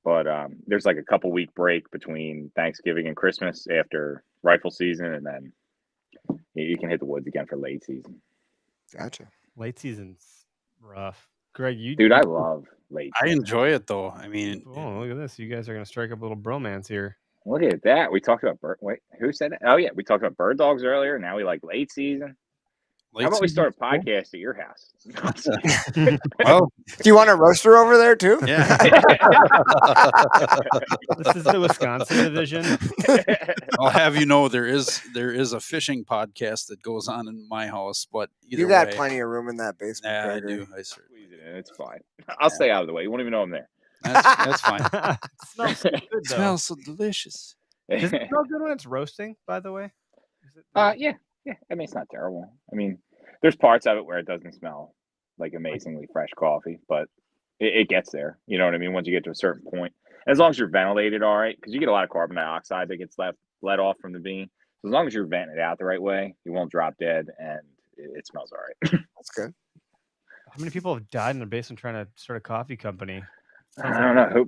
But there's like a couple week break between Thanksgiving and Christmas after rifle season, and then you can hit the woods again for late season. Gotcha. Late season's rough. Greg, Dude, I love late I season. enjoy it though. I mean, Oh, look at this. You guys are going to strike up a little bromance here. Look at that. We talked about wait, who said that? Oh yeah, we talked about bird dogs earlier. Now we like late season. How about we start a podcast at your house? Well, Do you want a roaster over there too? yeah. This is the Wisconsin division. I'll have you know there is a fishing podcast that goes on in my house, but either You got way, plenty of room in that basement. Yeah, I Gregory. do. I certainly Squeeze it in. It's fine. I'll stay out of the way. You won't even know I'm there. That's fine. It smells so good, It though. smells so delicious. Does it smell good when it's roasting, by the way? Is it, Yeah. I mean, it's not terrible. I mean, there's parts of it where it doesn't smell like amazingly fresh coffee, but it gets there. You know what I mean? Once you get to a certain point, as long as you're ventilated all right, because you get a lot of carbon dioxide that gets let off from the bean. So as long as you're venting it out the right way, you won't drop dead, and it smells all right. That's good. How many people have died in the basement trying to start a coffee company? I don't know.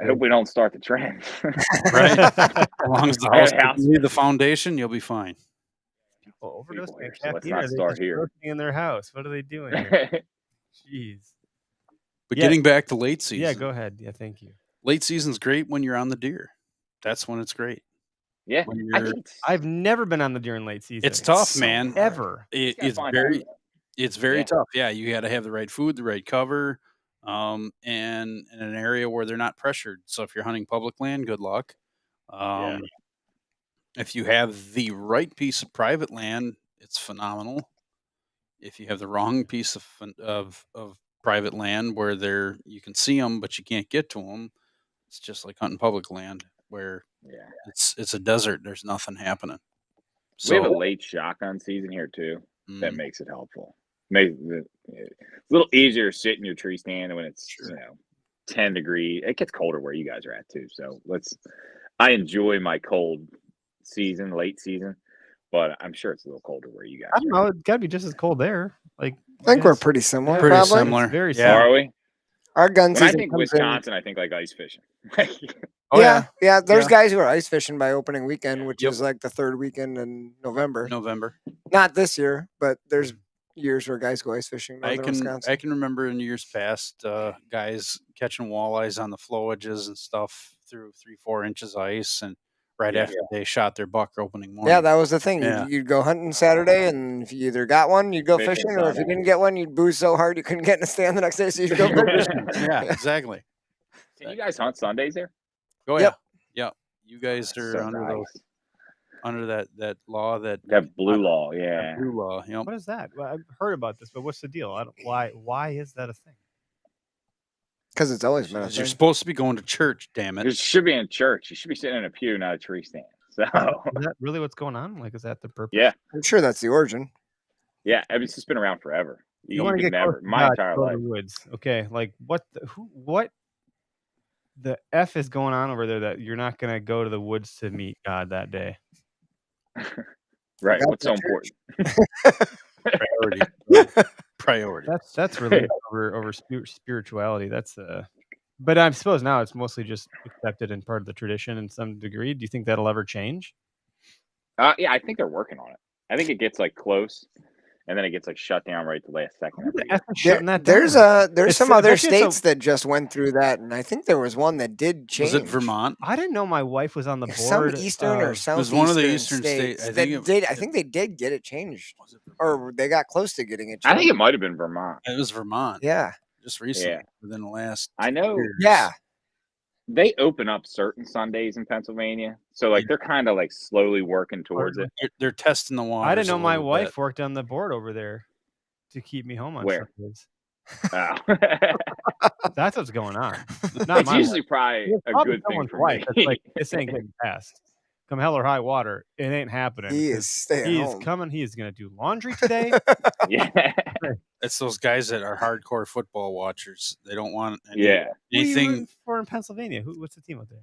I hope we don't start the trend. Right. As long as the house House. can be the foundation, you'll be fine. People overdosing People on here, so let's caffeine. not Are they start just here. roasting in their house? What are they doing here? Jeez. But Yeah. getting back to late season. Yeah, go ahead. Yeah, thank you. Late season's great when you're on the deer. That's when it's great. Yeah, When I you're, think I've never been on the deer in late season. it's tough, so man. hard. Ever. It's find very out. it's very Yeah. tough. Yeah, you got to have the right food, the right cover, and in an area where they're not pressured. So if you're hunting public land, good luck. If you have the right piece of private land, it's phenomenal. If you have the wrong piece of private land where you can see them but you can't get to them, it's just like hunting public land where yeah. it's a desert. There's nothing happening. We have a So late shotgun season here too. That mm, makes it helpful. It's a little easier to sit in your tree stand when it's 10 degrees. It gets colder where you guys are at too. So I enjoy my cold season, late season, but I'm sure it's a little colder where you guys I don't know. It's got to be just as cold there. Like, I think we're yes. pretty similar. Pretty probably. similar. It's very Yeah. similar. Are we? Our gun When I season think comes in- Wisconsin, I think like ice fishing. oh yeah. There's Yeah. guys who are ice fishing by opening weekend, which Yep. is like the third weekend in November. November. Not this year, but there's years where guys go ice fishing in I northern Wisconsin. can remember in years past guys catching walleyes on the flow edges and stuff through 3-4 inches ice, and right Yeah. after they shot their buck opening morning. Yeah, that was the thing. Yeah. You'd go hunting Saturday, and if you either got one, you'd go Fishing fishing, or if you Sunday. didn't get one, you'd booze so hard you couldn't get in a stand the next day, so you'd go fishing. Yeah, exactly. Can you guys hunt Sundays there? Oh Yep. yeah. You guys That's are so under nice. under that law that That blue law, that yeah. blue law. You know, What is that? Well, I've heard about this, but what's the deal? I don't. Why is that a thing? Because it's always been a you're thing. supposed to be going to church. Damn You it! should be in church. You should be sitting in a pew, not a tree stand. So Is that really what's going on? Like, is that the purpose? yeah, I'm sure that's the origin. yeah. I mean, it's just been around forever. You want to could get never, close to my God, entire go to life. the woods. Okay, like what the F is going on over there that you're not going to go to the woods to meet God that day? Right. Got What's so the church. important? Priority. That's really over spirituality. That's but I suppose now it's mostly just accepted and part of the tradition in some degree. Do you think that'll ever change? Yeah, I think they're working on it. I think it gets like close, and then it gets like shut down right at the last second. Who the every year. F is shutting that There's down? there's It's- some other actually, it's a- states that just went through that, and I think there was one that did change. Was it Vermont? I didn't know my wife was on the Some board. eastern or of- southeastern was one of the eastern states states. I think they did get it changed, Was it or they got close to getting it changed. I think it might have been Vermont. It was Vermont. Yeah, Just recently, Yeah. within the last. I know. years. yeah. They open up certain Sundays in Pennsylvania, so like they're kind of like slowly working towards it. They're testing the water. I didn't know my wife worked on the board over there to keep me home on Where? Sundays. Oh. That's what's going on. Not It's my usually wife. probably It's a probably good thing someone's for wife me. that's like, this ain't getting passed. Come hell or high water, it ain't happening. He 'cause is staying He is home. coming. He is going to do laundry today. Yeah, It's those guys that are hardcore football watchers. They don't want yeah. Who are you anything. rooting for in Pennsylvania? What's the team out there?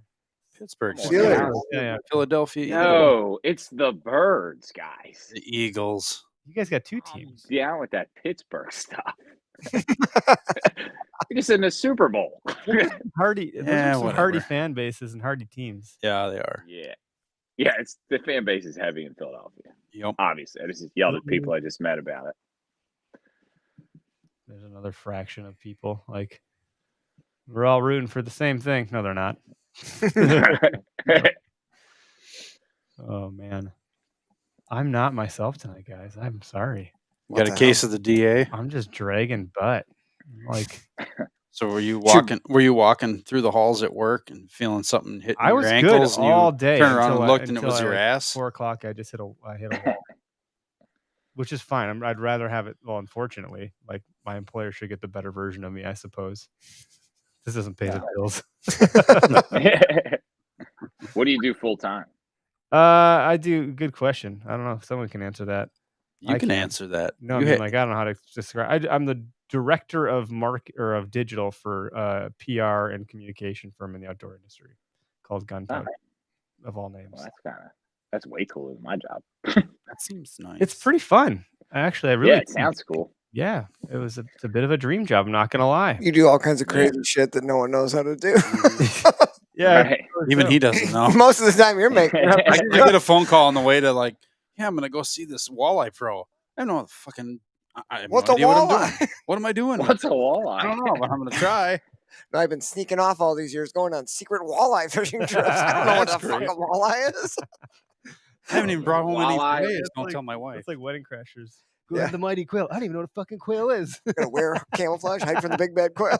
Pittsburgh, Steelers. Yeah. Philadelphia, Eagles, No, it's the Birds, guys. the Eagles. You guys got two teams. Down with that Pittsburgh stuff. You're just in the Super Bowl. Hardy, Yeah, some whatever. hardy fan bases and hardy teams. Yeah, they are. Yeah. It's the fan base is heavy in Philadelphia. Yep. Obviously, I just yelled at people I just met about it. There's another fraction of people like we're all rooting for the same thing. No, they're not. Oh man, I'm not myself tonight, guys. I'm sorry. You got a case of the DA? I'm just dragging butt. Like, so were you walking? Were you walking through the halls at work and feeling something hitting I was your ankles? good And all you day. Turned around and until looked, and it was your like ass. 4 o'clock. I just hit a wall, which is fine. I'd rather have it. Well, unfortunately, like my employer should get the better version of me, I suppose. This doesn't pay the bills. What do you do full time? I do. Good question. I don't know if someone can answer that. You can answer that. No, I mean, like I don't know how to describe. I'm the director of of digital for PR and communication firm in the outdoor industry called Gunpowder, of all names. Well, that's way cooler than my job. That seems nice. It's pretty fun, actually. It sounds cool. Yeah, it's a bit of a dream job. I'm not gonna lie. You do all kinds of crazy shit that no one knows how to do. Yeah, Right. Even he doesn't know. Most of the time, you're making. I get a phone call on the way to like, yeah, I'm gonna go see this walleye pro. I don't know fucking. I have What's no a idea what I'm doing. walleye? What am I doing? What's a walleye? I don't know, but I'm gonna try. No, I've been sneaking off all these years, going on secret walleye fishing trips. I don't know what the That's fuck great. a walleye is. I haven't even brought home Walleye. any fillets. It's Don't like- tell my wife. It's like Wedding Crashers. Go Yeah. to the mighty quail. I don't even know what a fucking quail is. Gonna wear camouflage, hide from the big bad quail.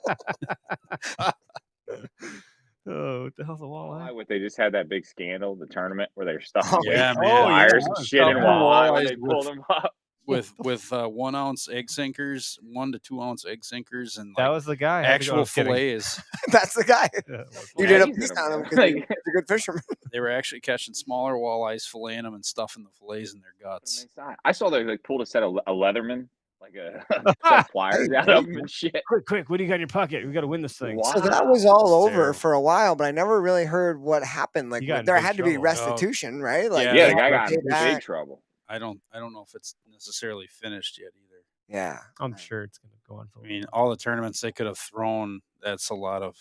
Oh, what the hell's a walleye? What they just had that big scandal, the tournament where they were stuffing Oh, yeah, weights man. and wires yeah. and shit in Stuffing walleye when walleyes they pulled them up. with 1 ounce egg sinkers, 1 to 2 ounce egg sinkers, and That like, was the guy. I had to go- I actual was kidding. fillets. That's the guy. Yeah, You did a He's piece gonna- on him because like- he's a good fisherman. They were actually catching smaller walleyes, filleting them, and stuffing the fillets in their guts. I saw they like pulled a set of a Leatherman, like a set of pliers out of them and shit. quick! What do you got in your pocket? We got to win this thing. Wow. So that was all over Terrible. for a while, but I never really heard what happened. Like You got in there big had to be trouble. restitution, right? Like Yeah, Yeah, they the guy had to got pay in back. big trouble. I don't know if it's necessarily finished yet either. Yeah, I'm sure it's going to go on for. I mean, all the tournaments they could have thrown. That's a lot of.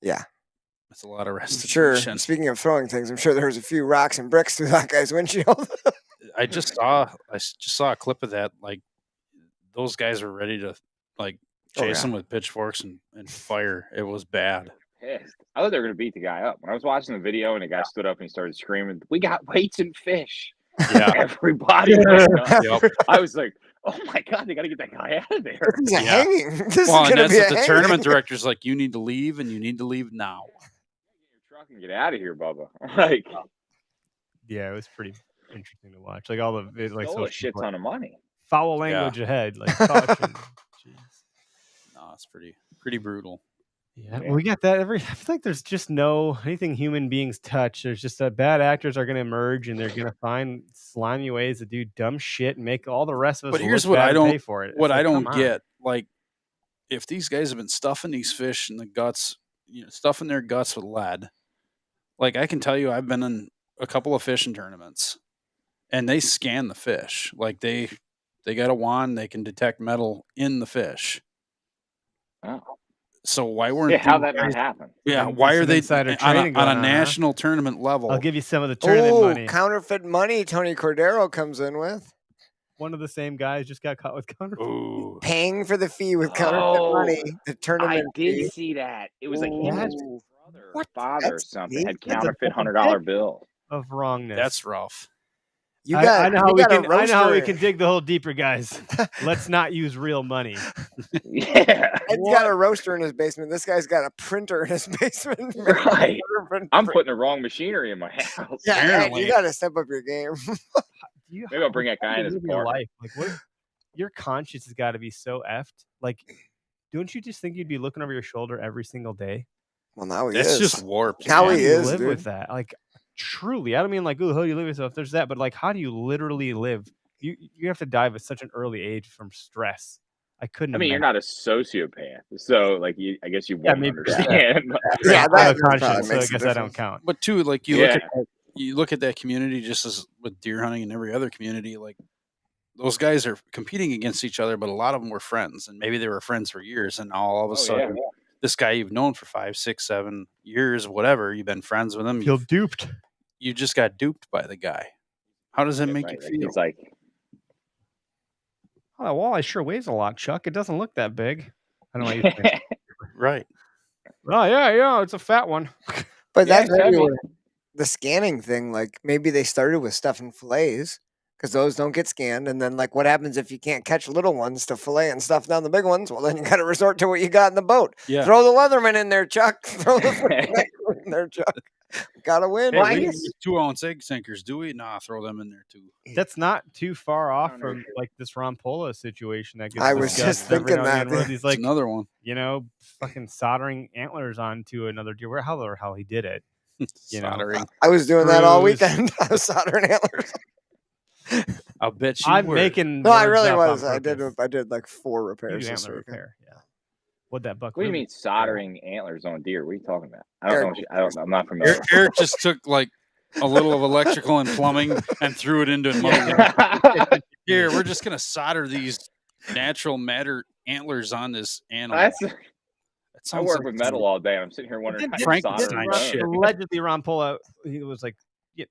yeah, That's a lot of I'm sure. restitution. Speaking of throwing things, I'm sure there was a few rocks and bricks through that guy's windshield. I just saw a clip of that. Like those guys were ready to like Oh, chase yeah. him with pitchforks and fire. It was bad. Pissed. I thought they were gonna beat the guy up. When I was watching the video and the guy stood up and he started screaming, "We got weights and fish!" Yeah. Everybody went nuts. Yep. I was like, "Oh my god, they got to get that guy out of there!" This is a Yeah. hanging. This Well, is and gonna that's be a what the hanging. tournament director's like. You need to leave, and you need to leave now. Get in your truck and get out of here, Bubba. Like, Yeah, it was pretty interesting to watch. Like all the like stole social a shit ton of money. foul language ahead. Like caution. Jeez. No, it's pretty brutal. Yeah, we got that every. I feel like there's just no anything human beings touch. There's just that bad actors are going to emerge and they're going to find slimy ways to do dumb shit and make all the rest of us. But here's look what bad I and don't- pay for it. It's What I like, don't come on. get, like, if these guys have been stuffing these fish in the guts, stuffing their guts with lead, like I can tell you, I've been in a couple of fishing tournaments, and they scan the fish. Like they got a wand, they can detect metal in the fish. Oh. So why weren't Yeah, how these that not guys- happen? Yeah, Maybe why some are they insider on trading a, on going a on, huh? national tournament level? I'll give you some of the tournament Oh, money. counterfeit money Tony Cordero comes in with. One of the same guys just got caught with counterfeit. Ooh. Paying for the fee with counterfeit Oh, money. The I tournament fee. did see that. It was like him and his Oh. brother or What? father or That's something neat. had That's a counterfeit fucking $100 bill. Of wrongness. That's rough. You I got. know how you we got a can. I know how we roaster. can dig the hole deeper, guys. Let's not use real money. Yeah, Ed's got a roaster in his basement. This guy's got a printer in his basement. right. Print- I'm putting the wrong machinery in my house. Yeah, Ed, apparently. you got to step up your game. Maybe I'll bring that guy in his live your apartment. life. Like what? Your conscience has got to be so effed. Like, don't you just think you'd be looking over your shoulder every single day? Well, now he That's is. just warped. How How he do you is, live dude. with that? Like, truly, I don't mean like, oh, how do you live with yourself? There's that, but like, how do you literally live? You have to die at such an early age from stress. I couldn't. I mean, you're imagine. not a sociopath, so like I guess you Yeah, won't maybe- understand. Yeah, I that have a probably conscience, so I makes a guess I don't difference. count. But too, like Yeah. you look at that community just as with deer hunting and every other community, like those guys are competing against each other, but a lot of them were friends, and maybe they were friends for years, and now all of a sudden, this guy you've known for 5, 6, 7 years, whatever, you've been friends with him. Feel duped. You just got duped by the guy. How does that make you feel? It's like, oh, that walleye sure weighs a lot, Chuck. It doesn't look that big. I don't know what you think. Right. Oh yeah, it's a fat one. But that's everywhere. The scanning thing, like maybe they started with stuff in fillets because those don't get scanned. And then, like, what happens if you can't catch little ones to fillet and stuff down the big ones? Well, then you got to resort to what you got in the boat. Yeah. Throw the Leatherman in there, Chuck. Throw the in there, Chuck. Gotta win. Hey, we use 2-ounce egg sinkers, do we? Nah, throw them in there too. That's not too far off from like this Ron Pola situation. That gets I was just thinking that. He's like, another one. Fucking soldering antlers onto another deer. Where the hell he did it? Soldering. I was doing that all weekend. I was soldering antlers. I'll bet you I'm were. making. No, I really was. I did like 4 repairs. You antler repair. Yeah. What that buck? What do you mean soldering antlers on deer? What are you talking about? I don't know. I'm not familiar. Eric just took like a little of electrical and plumbing and threw it into another. Here, we're just gonna solder these natural matter antlers on this animal. I work with metal all day. I'm sitting here wondering how Frankenstein shit. Allegedly, Ron Pola, he was like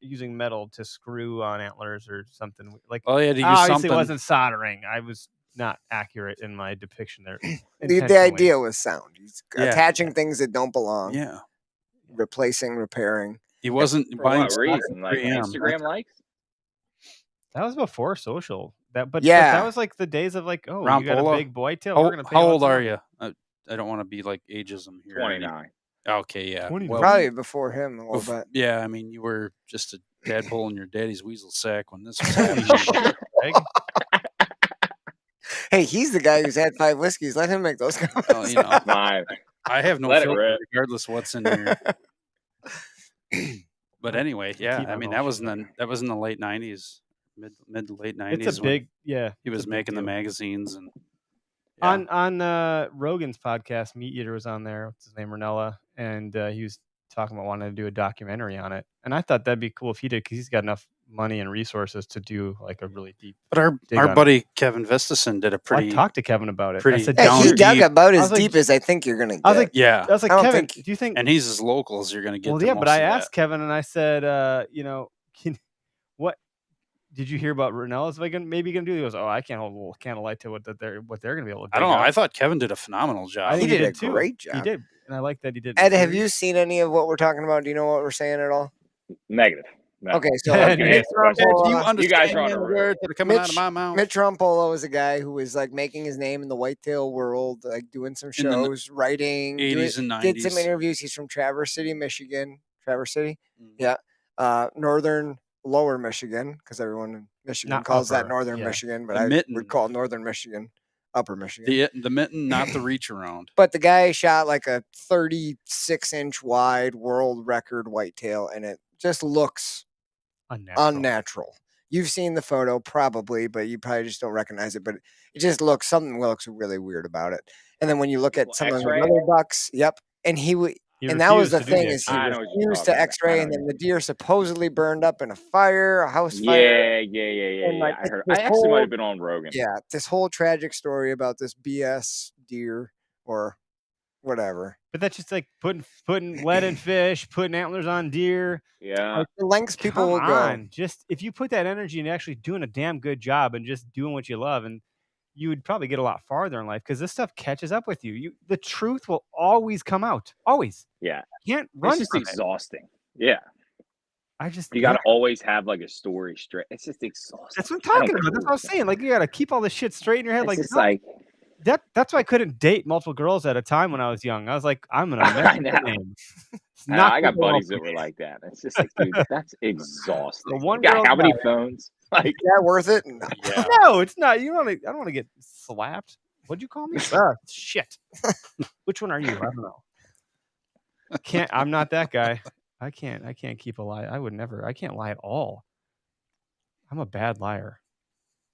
using metal to screw on antlers or something. Like, oh yeah, to use obviously something. It wasn't soldering. I was not accurate in my depiction there. The idea was sound. He's attaching things that don't belong. Yeah. Replacing, repairing. He wasn't For buying what reason? Like Instagram likes? That was before social. But yeah, that was like the days of like, oh, Ron you got Pola? a big boy tail. We're gonna pay how old are you? I don't want to be like ageism here. 29. Okay, yeah. 29. Well, probably before him a little bit. Yeah, I mean, you were just a tadpole in your daddy's weasel sack when this was happening. Hey, he's the guy who's had 5 whiskeys. Let him make those comments. Well, I have no filter regardless of what's in here. But anyway, yeah, I mean that was in the late 90s, mid to late 90s. It's a big He was making the magazines and on Rogan's podcast, Meat Eater was on there. What's his name, Ranella, and he was talking about wanting to do a documentary on it. And I thought that'd be cool if he did because he's got enough money and resources to do like a really deep. But our buddy Kevin Vistison did a pretty. I talked to Kevin about it. I said, he dug about as deep as I think you're gonna get. I was like, yeah. I was like, Kevin, do you think? And he's as local as you're gonna get. Well, yeah, but I asked Kevin and I said, what did you hear about Ranella's maybe gonna do? He goes, oh, I can't hold a candle light to what they're gonna be able to do. I don't know. I thought Kevin did a phenomenal job. He did a great job. He did. And I like that he did. Ed, have you seen any of what we're talking about? Do you know what we're saying at all? Negative. No. Okay, so you guys are on a word that are coming out of my mouth. Mitch Rumpolo was a guy who was like making his name in the whitetail world, like doing some shows, writing, 80s and 90s. did some interviews. He's from Traverse City, Michigan. Traverse City, yeah, northern lower Michigan, because everyone in Michigan calls that northern Michigan, but I would call northern Michigan upper Michigan. The mitten, not the reach around. But the guy shot like a 36-inch wide world record whitetail, and it just looks unnatural. You've seen the photo probably, but you probably just don't recognize it. But it just something looks really weird about it. And then when you look at some of the other bucks, and and that was the thing is he refused to X-ray, and then the deer supposedly burned up in a fire, a house fire. Yeah. Like, I heard. I actually might have been on Rogan. Yeah, this whole tragic story about this BS deer or whatever. But that's just like putting lead in fish, putting antlers on deer. Yeah. Like the lengths people will go. Just if you put that energy into actually doing a damn good job and just doing what you love, and you would probably get a lot farther in life because this stuff catches up with you. The truth will always come out. Always. Yeah. You can't run. It's just exhausting. Yeah. You got to always have like a story straight. It's just exhausting. That's what I'm talking about. That's what I was saying. Like you got to keep all this shit straight in your head. It's like that's why I couldn't date multiple girls at a time when I was young. I was like, I'm gonna name. I got buddies that were like that. It's just like, dude, that's exhausting. The one girl how many phones? Like, is that worth it? Yeah. No, it's not. I don't want to get slapped. What'd you call me? Shit. Which one are you? I don't know. I'm not that guy. I can't keep a lie. I would never. I can't lie at all. I'm a bad liar.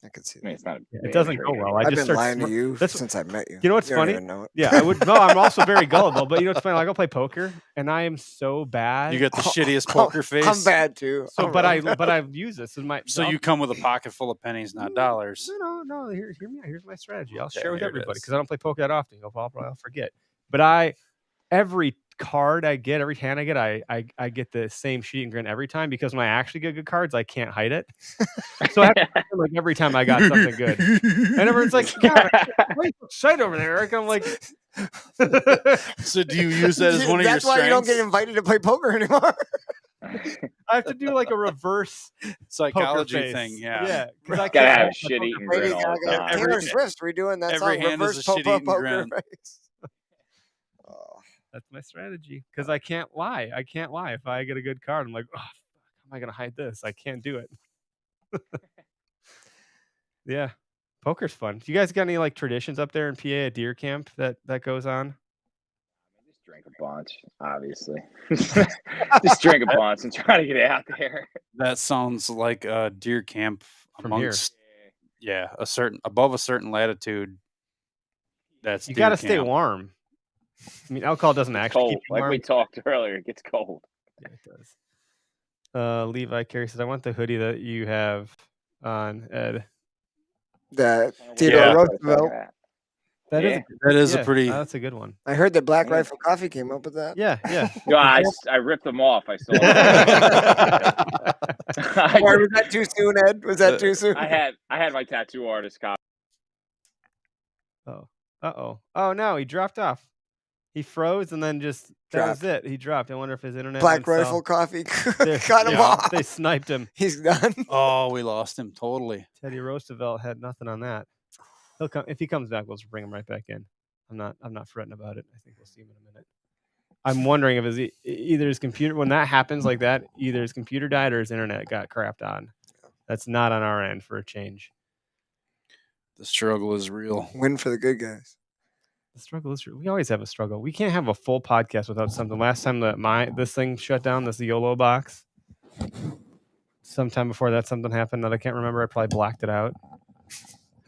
I could see I mean, that. it's not. It doesn't go well. I've been lying to you since I met you. You know what's You funny? don't even know it. Yeah, I would. No, I'm also very gullible. But you know what's funny? I go play poker, and I am so bad. You got the shittiest poker face. I'm bad too. So, I'm but really bad. I've used this as my. So you come with a pocket full of pennies, not dollars. No. Hear me out. Here's my strategy. I'll Okay, share with here it everybody is. because I don't play poker that often. I'll forget. But every card I get, every hand I get, I get the same sheet and grin every time because when I actually get good cards, I can't hide it. So I have to like every time I got something good, and everyone's like, "God, why are you so excited over there, Eric?" I'm like, So do you use that as one of your That's why you don't get strengths? invited to play poker anymore. I have to do like a reverse Psychology poker face. thing, yeah. Yeah, because I Gotta can't have a hold my shit poker eating face. grin all the time. Taylor Swift's redoing that every song, hand is reverse a shit-eating poker grin. face. That's my strategy because I can't lie. I can't lie. If I get a good card, I'm like, oh, fuck, how am I gonna hide this? I can't do it. Yeah, poker's fun. Do you guys got any like traditions up there in PA at deer camp that goes on? Just drink a bunch, obviously. Just drink a bunch and try to get out there. That sounds like a deer camp From here. amongst above a certain latitude. That's You deer got to stay camp. warm. I mean, alcohol doesn't It's actually cold. keep you Like warm. we talked earlier, it gets cold. Yeah, it does. Levi Carey says, "I want the hoodie that you have on, Ed." The Yeah. Theodore Roosevelt. That is That is yeah, a pretty. that's a good one. I heard that Black Yeah. Rifle Coffee came up with that. Yeah. No, I ripped them off. I saw them. Or was that too soon, Ed? Was that too soon? I had my tattoo artist copy. Oh no, he dropped off. He froze and then just that was it. He dropped. I wonder if his internet. Black went Rifle south. Coffee They- cut him yeah, off. They sniped him. He's done. Oh, we lost him totally. Teddy Roosevelt had nothing on that. He'll come if he comes back. We'll just bring him right back in. I'm not fretting about it. I think we'll see him in a minute. I'm wondering if either his computer when that happens like that, either his computer died or his internet got crapped on. That's not on our end for a change. The struggle is real. Win for the good guys. The struggle is real. We always have a struggle. We can't have a full podcast without something. Last time that this thing shut down, this YOLO box. Sometime before that, something happened that I can't remember. I probably blacked it out.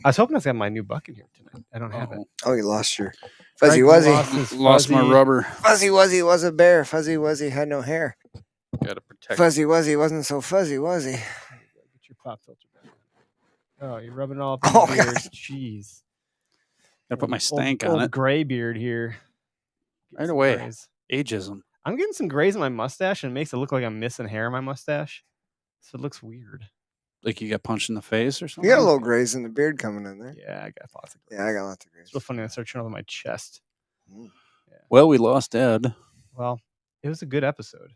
I was hoping I was having my new buck in here tonight. I don't have it. Oh, you lost your Fuzzy Frank Wuzzy. Lost my rubber. Fuzzy Wuzzy was a bear. Fuzzy Wuzzy had no hair. Gotta protect. Fuzzy Wuzzy wasn't so fuzzy, was he? Get your pop filter back on. Oh, you're rubbing it all up Oh, in your God. beard. Jeez. Gotta put my stank old on it. Gray beard here. Get Right some away. grays. Ageism. I'm getting some grays in my mustache and it makes it look like I'm missing hair in my mustache. So it looks weird. Like you got punched in the face or something. You got a little grays in the beard coming in there. Yeah, I got lots of grays. Yeah, I got lots of grays. It's real funny. I started showing over my chest. Well, we lost Ed. Well, it was a good episode.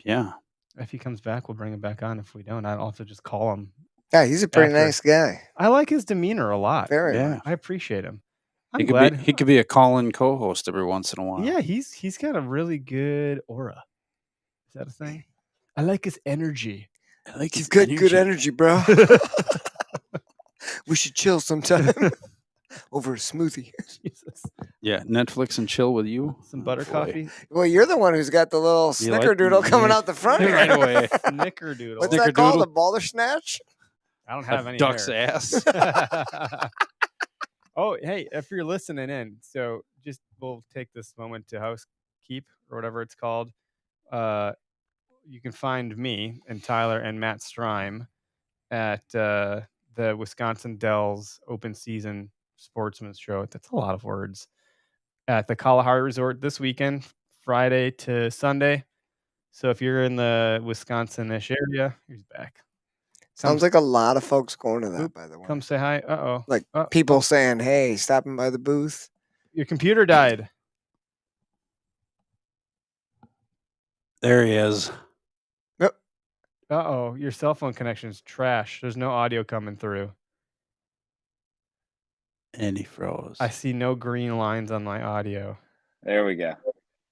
Yeah. If he comes back, we'll bring him back on. If we don't, I'll have to just call him. Yeah, he's a pretty After. nice guy. I like his demeanor a lot. Very Yeah. much. I appreciate him. I'm He could glad. be a call-in co-host every once in a while. Yeah, he's got a really good aura. Is that a thing? I like his energy. I like He's his good energy, bro. We should chill sometime over a smoothie. Jesus. Yeah, Netflix and chill with you. Some butter Boy. coffee. Well, you're the one who's got the little You like- snickerdoodle coming yeah. out the front here. Right away. Snickerdoodle. What's that called? Snickerdoodle? A baller snatch? I don't have A any duck's hair. ass. Oh, hey, if you're listening in, so just we'll take this moment to housekeep or whatever it's called. You can find me and Tyler and Matt Strime at the Wisconsin Dells Open Season Sportsman's Show. That's a lot of words. At the Kalahari Resort this weekend, Friday to Sunday. So if you're in the Wisconsin-ish area, he's back. Sounds like a lot of folks going to that, by the way. Come say hi. Uh-oh. Like people saying, hey, stopping by the booth. Your computer died. There he is. Uh-oh. Your cell phone connection's trash. There's no audio coming through. And he froze. I see no green lines on my audio. There we go.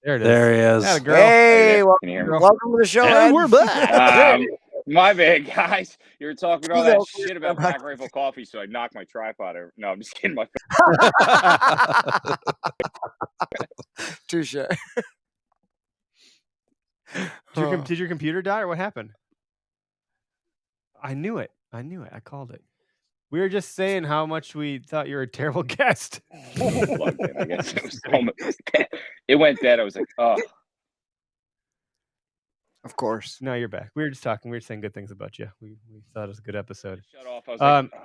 There it is. There he is. Atta girl. Hey, Can you hear me? welcome to the show, And Ed. we're back. My bad, guys. You were talking all that Hello, shit about Black Rifle Coffee, so I knocked my tripod over. No, I'm just kidding. My Touche. Did your computer die or what happened? I knew it. I called it. We were just saying how much we thought you were a terrible guest. Loved it, I guess. It went dead. I was like, oh. Of course. No, you're back. We were just talking. We were saying good things about you. We thought it was a good episode. Shut off. I was like, oh,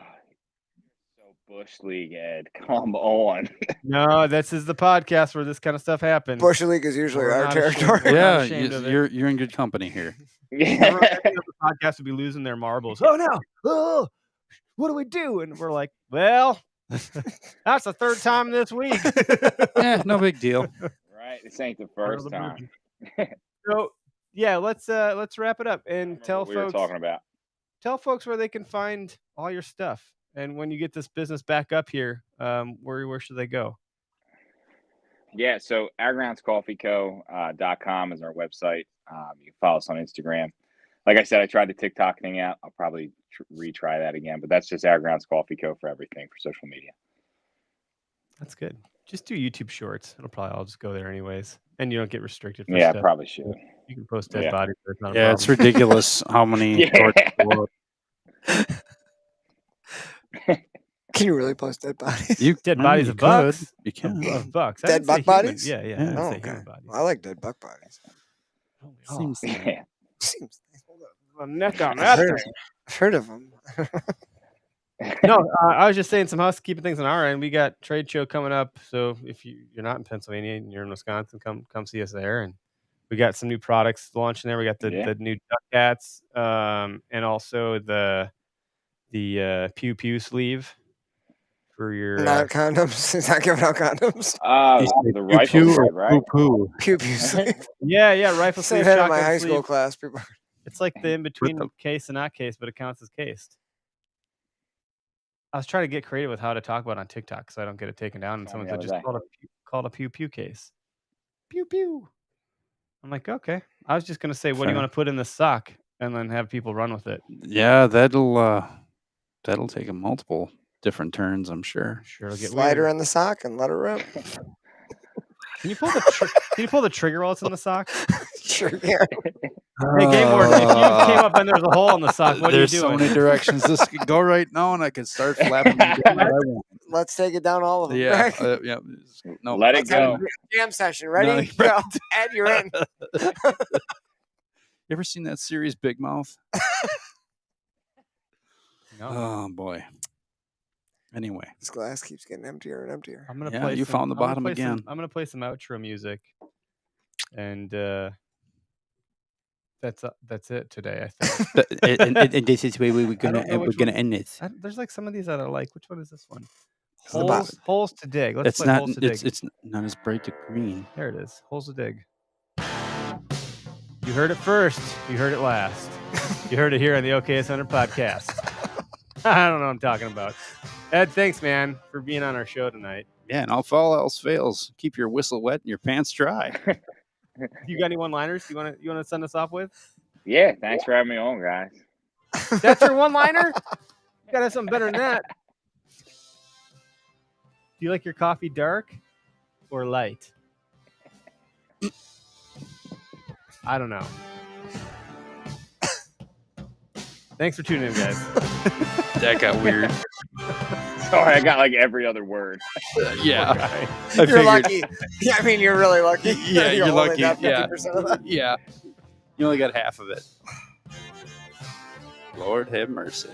so Bush League, Ed. Come on. No, this is the podcast where this kind of stuff happens. Bush League is usually We're our not ashamed. territory. We're Yeah, not ashamed of it. you're in good company here. Everyone at the end of the podcast would be losing their marbles. Oh no! Oh, what do we do? And we're like, well, that's the third time this week. Yeah, no big deal. Right? This ain't the first time. So yeah, let's wrap it up and tell What we were folks talking about. tell folks where they can find all your stuff. And when you get this business back up here, where should they go? Yeah, so OurGroundsCoffeeCo.com is our website. You can follow us on Instagram. Like I said, I tried the TikTok thing out. I'll probably retry that again, but that's just Our Grounds Coffee Co. for everything for social media. That's good. Just do YouTube Shorts. It'll probably all just go there anyways, and you don't get restricted. For Yeah, stuff. probably should. You can post dead bodies. It's not a Yeah, it's problem. ridiculous how many. Can you really post dead bodies? You Dead I mean, bodies you of bucks. could. You can. Of bucks. I Dead didn't say buck bodies? human. Yeah. I Yeah. didn't Oh, say okay. human bodies. I like dead buck bodies. Seems Yeah. Seems A neck on I've that heard, thing. I've heard of them. No, I was just saying some housekeeping things on our end. We got trade show coming up, so if you're not in Pennsylvania and you're in Wisconsin, come see us there. And we got some new products launching there. We got the new duck hats, and also the pew pew sleeve for your Not condoms. He's not giving out condoms. The rifle set, right? Poo. Pew pew sleeve. yeah rifle Say sleeve. that in my shotgun high school sleeve. class. People. It's like the in between case and not case, but it counts as cased. I was trying to get creative with how to talk about it on TikTok so I don't get it taken down. And someone said, just call it a pew pew case. Pew pew. I'm like, okay. I was just gonna say, what do you want to put in the sock, and then have people run with it. Yeah, that'll take a multiple different turns, I'm sure. Sure, it'll get Slide her weird. in the sock and let her rip. Can you pull the can you pull the trigger while it's in the sock? Sure can. Hey, Game Warden, if you came up and there's a hole in the sock, what are you There's doing? so many directions this could go right now, and I could start flapping. Them down what I want. Let's take it down all of them. Yeah, Right? yeah. No, Let it Let's have go. a jam session. Ready? No, Go. Ed, you're in. You ever seen that series Big Mouth? No. Oh boy. Anyway, This glass keeps getting emptier and emptier. I'm gonna Yeah, play. you found the I'm gonna bottom play some- again. I'm gonna play some outro music, and that's it today. I think. and this is where we're don't know which one. end this. There's like some of these that I like. Which one is this one? It's the bottom. Holes to dig. Let's It's play not. holes to dig. It's not as bright to green. There it is. Holes to dig. You heard it first. You heard it last. You heard it here on the OKS 100 podcast. I don't know what I'm talking about. Ed, thanks, man, for being on our show tonight. Yeah, and if all else fails, keep your whistle wet and your pants dry. You got any one-liners you want to send us off with? Yeah, thanks for having me on, guys. That's your one-liner? You gotta have something better than that. Do you like your coffee dark or light? I don't know. Thanks for tuning in, guys. That got weird. Sorry, I got like every other word. Yeah, Guy. I You're lucky. Yeah, I mean, you're really lucky. Yeah, you're only lucky. got Yeah. 50% of that. Yeah, you only got half of it. Lord have mercy.